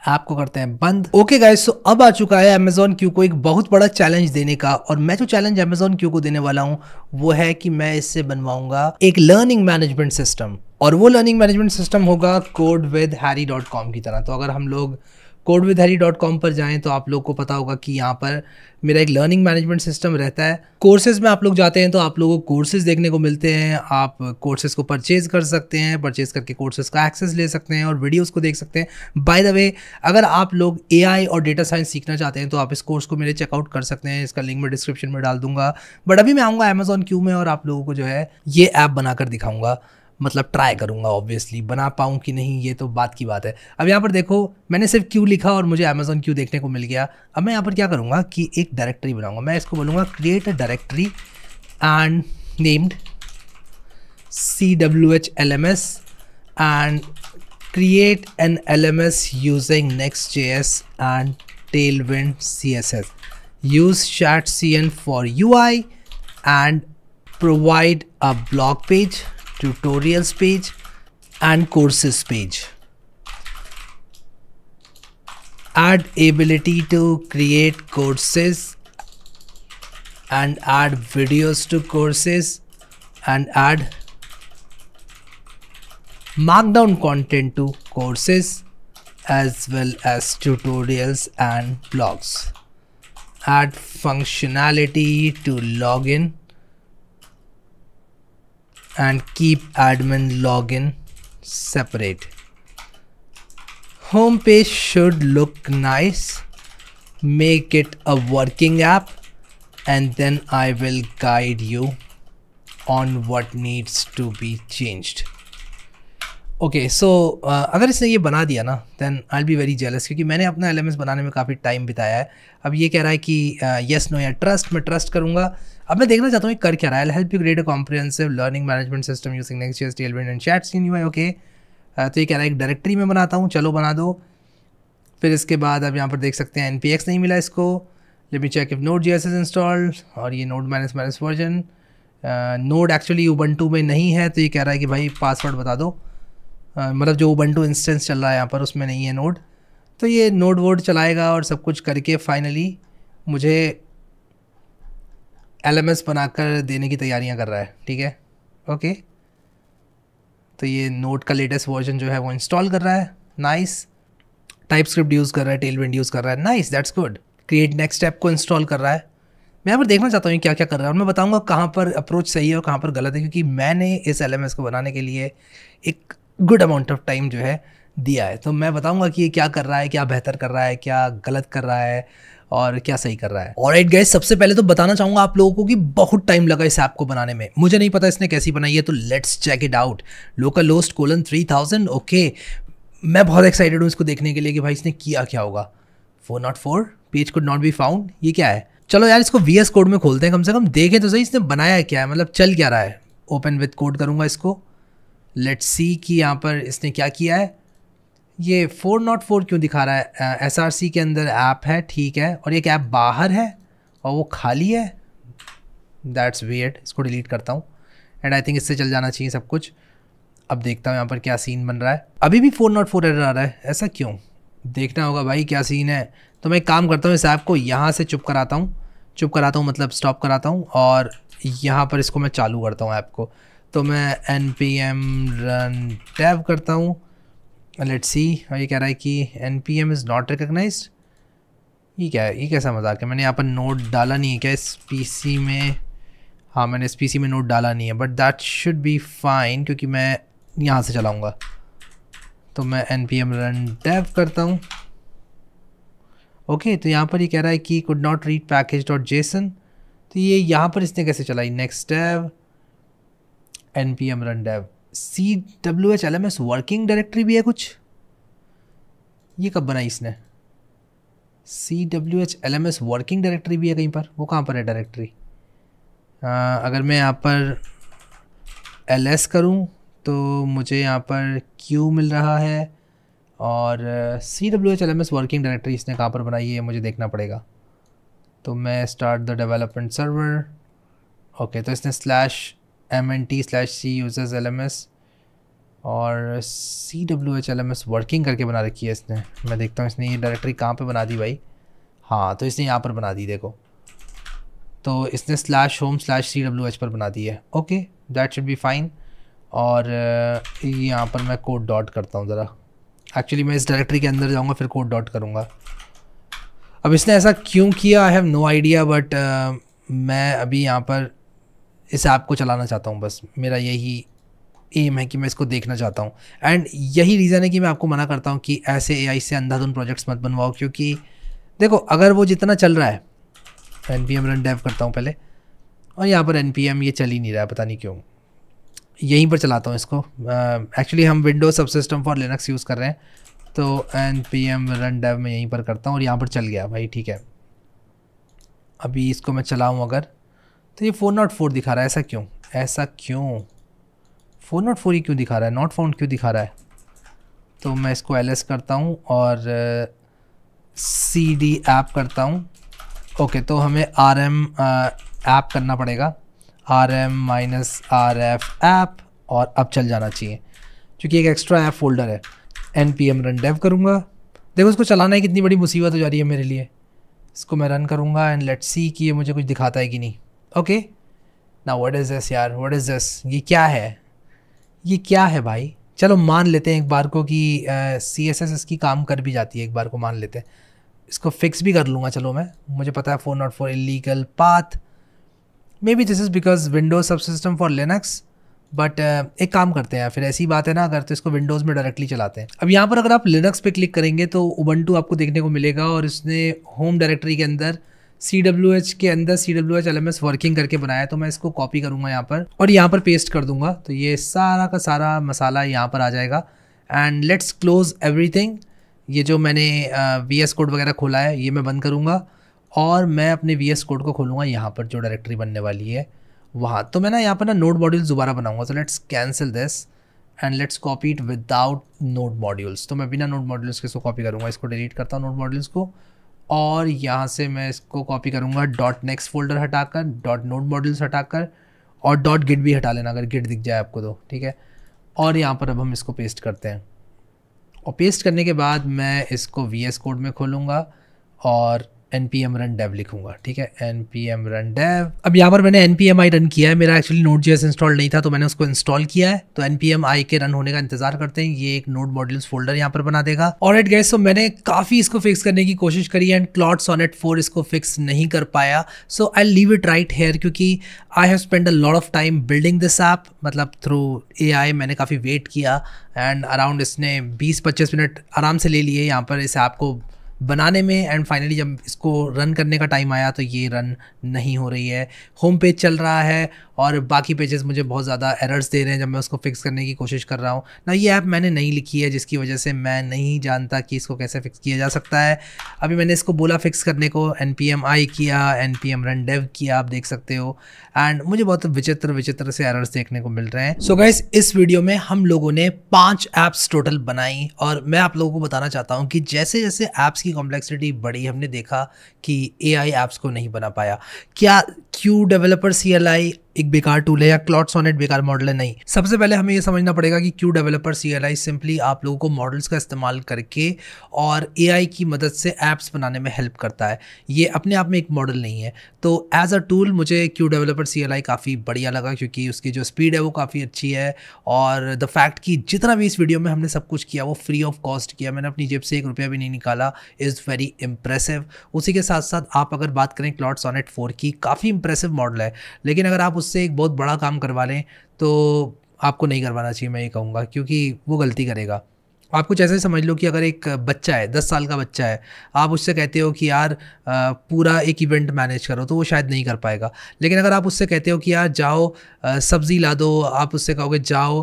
ऐप को करते हैं बंद. ओके गाइस, सो अब आ चुका है अमेज़ॉन क्यू को एक बहुत बड़ा चैलेंज देने का. और मैं जो चैलेंज अमेज़ॉन क्यू को देने वाला हूँ वो है कि मैं इससे बनवाऊंगा एक लर्निंग मैनेजमेंट सिस्टम. और वो लर्निंग मैनेजमेंट सिस्टम होगा codewithharry.com की तरह. तो अगर हम लोग codewithharry.com पर जाएं तो आप लोग को पता होगा कि यहाँ पर मेरा एक लर्निंग मैनेजमेंट सिस्टम रहता है. कोर्सेज में आप लोग जाते हैं तो आप लोगों को कोर्सेज देखने को मिलते हैं. आप कोर्सेज को परचेज कर सकते हैं, परचेज करके कोर्सेज का एक्सेस ले सकते हैं और वीडियोस को देख सकते हैं. बाय द वे, अगर आप लोग AI और डेटा साइंस सीखना चाहते हैं तो आप इस कोर्स को मेरे चेकआउट कर सकते हैं. इसका लिंक मैं डिस्क्रिप्शन में डाल दूंगा. बट अभी मैं आऊँगा अमेज़ॉन क्यू में और आप लोगों को जो है ये ऐप बनाकर दिखाऊँगा. मतलब ट्राई करूँगा, ऑब्वियसली बना पाऊँ कि नहीं ये तो बात की बात है. अब यहाँ पर देखो, मैंने सिर्फ क्यू लिखा और मुझे अमेज़ॉन क्यू देखने को मिल गया. अब मैं यहाँ पर क्या करूँगा कि एक डायरेक्टरी बनाऊँगा. मैं इसको बोलूँगा create a directory and named CWHLMS and create an LMS using Next.js and Tailwind CSS. Use ChatCN for UI and provide a blog page, tutorials page and courses page. Add ability to create courses and add videos to courses and add markdown content to courses as well as tutorials and blogs. Add functionality to login and keep admin login separate. Home page should look nice. Make it a working app and then I will guide you on what needs to be changed. Okay so अगर इसने ये बना दिया ना then I be very jealous, क्योंकि मैंने अपना LMS बनाने में काफ़ी टाइम बिताया है। अब ये कह रहा है कि येस नो या ट्रस्ट, मैं ट्रस्ट करूँगा। अब मैं देखना चाहता हूँ ये कर क्या रहा है। Help you create a comprehensive learning management system using Nextjs, Tailwind and chatstream UI। Okay तो ये कह रहा है एक डायरेक्टरी में बनाता हूँ, चलो बना दो। फिर इसके बाद अब यहाँ पर देख सकते हैं npx नहीं मिला इसको। Let me check if Node.js is installed, और ये node minus version. Node actually Ubuntu में नहीं है, तो ये कह रहा है कि भाई पासवर्ड बता दो। मतलब जो उबंटू इंस्टेंस चल रहा है यहाँ पर उसमें नहीं है नोड, तो ये नोड वोड चलाएगा और सब कुछ करके फाइनली मुझे LMS बनाकर देने की तैयारियाँ कर रहा है। ठीक है ओके, तो ये नोड का लेटेस्ट वर्जन जो है वो इंस्टॉल कर रहा है। नाइस। टाइपस्क्रिप्ट यूज़ कर रहा है, टेलविंड यूज़ कर रहा है। Nice, that's good. Create next step को इंस्टॉल कर रहा है। मैं यहाँ पर देखना चाहता हूँ क्या क्या कर रहा है, और मैं बताऊँगा कहाँ पर अप्रोच सही है और कहाँ पर गलत है, क्योंकि मैंने इस LMS को बनाने के लिए एक गुड अमाउंट ऑफ टाइम जो है दिया है। तो मैं बताऊंगा कि ये क्या कर रहा है, क्या बेहतर कर रहा है, क्या गलत कर रहा है और क्या सही कर रहा है। ऑलराइट गाइस, सबसे पहले तो बताना चाहूँगा आप लोगों को कि बहुत टाइम लगा इस ऐप को बनाने में। मुझे नहीं पता इसने कैसी बनाई है, तो let's check it out. localhost:3000। Okay, मैं बहुत एक्साइटेड हूँ इसको देखने के लिए कि भाई इसने किया क्या होगा। 404 page could not be found, ये क्या है? चलो यार इसको VS कोड में खोलते हैं, कम से कम देखें तो सही इसने बनाया क्या है, मतलब चल क्या रहा है। ओपन विद कोड करूँगा इसको। लेट्स सी कि यहाँ पर इसने क्या किया है। ये 404 क्यों दिखा रहा है? SRC के अंदर ऐप है, ठीक है, और एक ऐप बाहर है और वो खाली है। That's weird. इसको डिलीट करता हूँ एंड आई थिंक इससे चल जाना चाहिए सब कुछ। अब देखता हूँ यहाँ पर क्या सीन बन रहा है। अभी भी 404 एरर आ रहा है, ऐसा क्यों? देखना होगा भाई क्या सीन है। तो मैं एक काम करता हूँ, इस ऐप को यहाँ से चुप कराता हूँ मतलब स्टॉप कराता हूँ, और यहाँ पर इसको मैं चालू करता हूँ ऐप को। तो मैं npm run dev करता हूँ। लेट्स सी, और ये कह रहा है कि npm इज़ नॉट रिकग्नाइज्ड। ये क्या है? ये कैसा मजाक है? मैंने यहाँ पर नोड डाला नहीं है क्या इस PC में? हाँ, मैंने इस PC में नोड डाला नहीं है, but that should be fine क्योंकि मैं यहाँ से चलाऊँगा। तो मैं npm run dev करता हूँ। ओके, तो यहाँ पर ये कह रहा है कि could not read package.json। तो ये यहाँ पर इसने कैसे चलाई? next dev npm run dev। CWH LMS working directory भी है कुछ, ये कब बनाई इसने? CWH LMS वर्किंग डायरेक्टरी भी है कहीं पर, वो कहाँ पर है डायरेक्टरी? अगर मैं यहाँ पर ls करूँ तो मुझे यहाँ पर q मिल रहा है, और CWH LMS वर्किंग डायरेक्टरी इसने कहाँ पर बनाई है मुझे देखना पड़ेगा। तो मैं start the development server. Okay, तो इसने /mnt/c users LMS और CWH LMS वर्किंग करके बना रखी है इसने। मैं देखता हूँ इसने ये डायरेक्टरी कहाँ पे बना दी भाई। हाँ, तो इसने यहाँ पर बना दी, देखो। तो इसने /home/CWH पर बना दी है। Okay, that should be fine. और यहाँ पर मैं कोड डॉट करता हूँ ज़रा। एक्चुअली मैं इस डायरेक्टरी के अंदर जाऊँगा फिर कोड डॉट करूँगा। अब इसने ऐसा क्यों किया I have no idea, but मैं अभी यहाँ पर इस ऐप को चलाना चाहता हूँ। बस मेरा यही एम है कि मैं इसको देखना चाहता हूँ, एंड यही रीज़न है कि मैं आपको मना करता हूँ कि ऐसे AI से अंधाधुन प्रोजेक्ट्स मत बनवाओ। क्योंकि देखो, अगर वो जितना चल रहा है, npm run dev करता हूँ पहले, और यहाँ पर npm ये चल ही नहीं रहा है, पता नहीं क्यों। यहीं पर चलाता हूँ इसको। एक्चुअली हम Windows subsystem for Linux use कर रहे हैं, तो npm run dev में यहीं पर करता हूँ, और यहाँ पर चल गया भाई, ठीक है। अभी इसको मैं चलाऊँ अगर, तो ये 404 दिखा रहा है, ऐसा क्यों? 404 ही क्यों दिखा रहा है? नॉट फाउंड क्यों दिखा रहा है? तो मैं इसको ls करता हूँ और cd ऐप करता हूँ। ओके, तो हमें rm ऐप करना पड़ेगा, rm-rf ऐप, और अब चल जाना चाहिए क्योंकि एक एक्स्ट्रा ऐप फोल्डर है। npm run dev करूँगा। देखो, इसको चलाना ही कितनी बड़ी मुसीबत हो जा रही है मेरे लिए। इसको मैं रन करूँगा एंड लेट्स सी कि ये मुझे कुछ दिखाता है कि नहीं। Okay, now what is this यार, व्हाट इज़ दिस? ये क्या है? ये क्या है भाई? चलो मान लेते हैं एक बार को कि CSS इसकी काम कर भी जाती है, एक बार को मान लेते हैं। इसको फिक्स भी कर लूँगा, चलो मैं, मुझे पता है 404 illegal path. May be this is because Windows subsystem for Linux, but एक काम करते हैं, फिर ऐसी बात है ना, अगर तो इसको विंडोज़ में डायरेक्टली चलाते हैं। अब यहाँ पर अगर आप लिनक्स पे क्लिक करेंगे तो उबंटू आपको देखने को मिलेगा, और इसने होम डायरेक्टरी के अंदर CWH के अंदर CWH LMS वर्किंग करके बनाया है, तो मैं इसको कॉपी करूँगा यहाँ पर और यहाँ पर पेस्ट कर दूंगा, तो ये सारा का सारा मसाला यहाँ पर आ जाएगा। And let's close everything. ये जो मैंने VS कोड वगैरह खोला है ये मैं बंद करूँगा और मैं अपने VS कोड को खोलूँगा यहाँ पर जो डायरेक्टरी बनने वाली है वहाँ। तो मैं ना यहाँ पर ना नोड मॉड्यूल्स दोबारा बनाऊँगा, तो let's cancel this and let's copy it without node modules. तो मैं बिना नोड मॉड्यूल्स के इसको कॉपी करूँगा, इसको डिलीट करता हूँ नोड मॉड्यूल्स को, और यहाँ से मैं इसको कॉपी करूँगा .next फोल्डर हटाकर, .node मॉड्यूल्स हटाकर, और .git भी हटा लेना अगर git दिख जाए आपको तो, ठीक है। और यहाँ पर अब हम इसको पेस्ट करते हैं, और पेस्ट करने के बाद मैं इसको VS कोड में खोलूँगा और npm run dev लिखूंगा, ठीक है, npm run dev। अब यहाँ पर मैंने npm i रन किया है, मेरा एक्चुअली Node.js इंस्टॉल नहीं था तो मैंने उसको इंस्टॉल किया है। तो npm i के रन होने का इंतजार करते हैं, ये एक नोड मॉड्यूल्स फोल्डर यहाँ पर बना देगा। ऑलराइट गाइस, तो मैंने काफ़ी इसको फिक्स करने की कोशिश करी एंड Claude Sonnet 4 इसको फिक्स नहीं कर पाया। So I leave it right here, क्योंकि I have spend a lot of time building this app, मतलब थ्रू AI मैंने काफ़ी वेट किया एंड अराउंड इसने 20-25 मिनट आराम से ले लिए यहाँ पर इस ऐप को बनाने में। एंड फाइनली जब इसको रन करने का टाइम आया तो ये रन नहीं हो रही है, होम पेज चल रहा है और बाकी पेजेस मुझे बहुत ज़्यादा एरर्स दे रहे हैं जब मैं उसको फिक्स करने की कोशिश कर रहा हूँ ना। ये ऐप मैंने नहीं लिखी है, जिसकी वजह से मैं नहीं जानता कि इसको कैसे फिक्स किया जा सकता है। अभी मैंने इसको बोला फिक्स करने को, npm i किया, npm run dev किया, आप देख सकते हो, एंड मुझे बहुत विचित्र से एरर्स देखने को मिल रहे हैं। सो गाइस, इस वीडियो में हम लोगों ने 5 ऐप्स टोटल बनाई और मैं आप लोगों को बताना चाहता हूँ कि जैसे जैसे ऐप्स की कॉम्प्लेक्सिटी बढ़ी, हमने देखा कि AI ऐप्स को नहीं बना पाया। क्या क्यू डेवलपर CLI एक बेकार टूल है या Claude Sonnet बेकार मॉडल है? नहीं। सबसे पहले हमें ये समझना पड़ेगा कि क्यू डेवलपर CLI सिंपली आप लोगों को मॉडल्स का इस्तेमाल करके और AI की मदद से ऐप्स बनाने में हेल्प करता है। ये अपने आप में एक मॉडल नहीं है। तो एज अ टूल मुझे क्यू डेवलपर CLI काफ़ी बढ़िया लगा, क्योंकि उसकी जो स्पीड है वो काफ़ी अच्छी है, और द फैक्ट कि जितना भी इस वीडियो में हमने सब कुछ किया वो फ्री ऑफ कॉस्ट किया, मैंने अपनी जेब से 1 रुपया भी नहीं निकाला, इज़ वेरी इंप्रेसिव। उसी के साथ साथ आप अगर बात करें Claude Sonnet 4 की, काफ़ी इंप्रेसिव मॉडल है, लेकिन अगर आप उससे एक बहुत बड़ा काम करवा लें तो आपको नहीं करवाना चाहिए, मैं ये कहूँगा, क्योंकि वो गलती करेगा। आप कुछ ऐसे समझ लो कि अगर एक बच्चा है, 10 साल का बच्चा है, आप उससे कहते हो कि यार पूरा एक इवेंट मैनेज करो, तो वो शायद नहीं कर पाएगा। लेकिन अगर आप उससे कहते हो कि यार जाओ सब्ज़ी ला दो, आप उससे कहोगे जाओ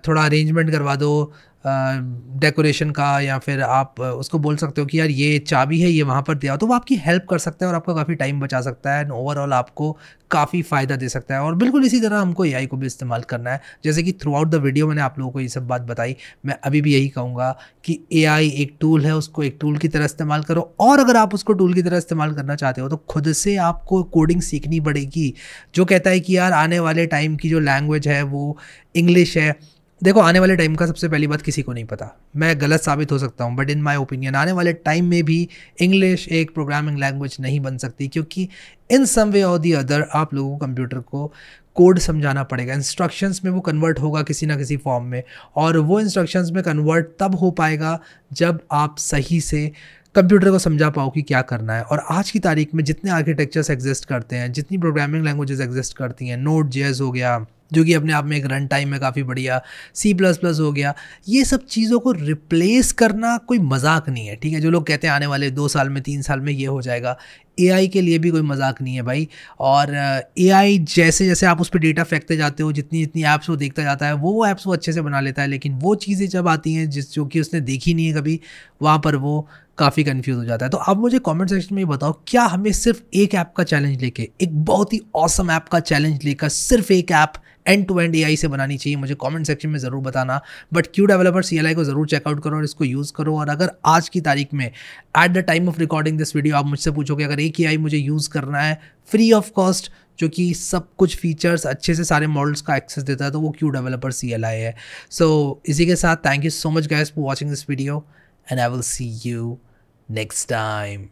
थोड़ा अरेंजमेंट करवा दो डेकोरेशन का, या फिर आप उसको बोल सकते हो कि यार ये चाबी है ये वहाँ पर दिया, तो वो आपकी हेल्प कर सकता है और आपका काफ़ी टाइम बचा सकता है एंड ओवरऑल आपको काफ़ी फ़ायदा दे सकता है। और बिल्कुल इसी तरह हमको AI को भी इस्तेमाल करना है, जैसे कि थ्रू आउट द वीडियो मैंने आप लोगों को ये सब बात बताई। मैं अभी भी यही कहूँगा कि AI एक टूल है, उसको एक टूल की तरह इस्तेमाल करो, और अगर आप उसको टूल की तरह इस्तेमाल करना चाहते हो तो खुद से आपको कोडिंग सीखनी पड़ेगी। जो कहता है कि यार आने वाले टाइम की जो लैंग्वेज है वो इंग्लिश है, देखो आने वाले टाइम का सबसे पहली बात किसी को नहीं पता, मैं गलत साबित हो सकता हूँ, बट इन माय ओपिनियन आने वाले टाइम में भी इंग्लिश एक प्रोग्रामिंग लैंग्वेज नहीं बन सकती, क्योंकि इन सम वे और दी अदर आप लोगों को कंप्यूटर को कोड समझाना पड़ेगा, इंस्ट्रक्शंस में वो कन्वर्ट होगा किसी ना किसी फॉर्म में, और वो इंस्ट्रक्शंस में कन्वर्ट तब हो पाएगा जब आप सही से कंप्यूटर को समझा पाओ कि क्या करना है। और आज की तारीख में जितने आर्किटेक्चर्स एग्जिस्ट करते हैं, जितनी प्रोग्रामिंग लैंग्वेजेस एग्जिस्ट करती हैं, Node.js हो गया जो कि अपने आप में एक रन टाइम है काफ़ी बढ़िया, C++ हो गया, ये सब चीज़ों को रिप्लेस करना कोई मजाक नहीं है, ठीक है। जो लोग कहते हैं आने वाले 2 साल में 3 साल में ये हो जाएगा, AI के लिए भी कोई मजाक नहीं है भाई। और AI जैसे जैसे आप उस पर डेटा फेंकते जाते हो, जितनी जितनी ऐप्स वो देखता जाता है, वो ऐप्स वो अच्छे से बना लेता है, लेकिन वो चीज़ें जब आती हैं जो कि उसने देखी नहीं है कभी, वहाँ पर वो काफ़ी कंफ्यूज हो जाता है। तो आप मुझे कमेंट सेक्शन में ये बताओ, क्या हमें सिर्फ एक ऐप का चैलेंज लेके, एक बहुत ही ऑसम ऐप का चैलेंज लेकर सिर्फ एक app end to end AI से बनानी चाहिए? मुझे कमेंट सेक्शन में ज़रूर बताना। बट क्यू डेवलपर CLI को ज़रूर चेकआउट करो और इसको यूज़ करो। और अगर आज की तारीख में at the time of recording this video आप मुझसे पूछोगे अगर एक AI मुझे यूज़ करना है फ्री ऑफ कॉस्ट, जो कि सब कुछ फीचर्स अच्छे से सारे मॉडल्स का एक्सेस देता है, तो वो क्यू डेवलपर CLI है। सो इसी के साथ thank you so much guys for watching this video and I will see you next time.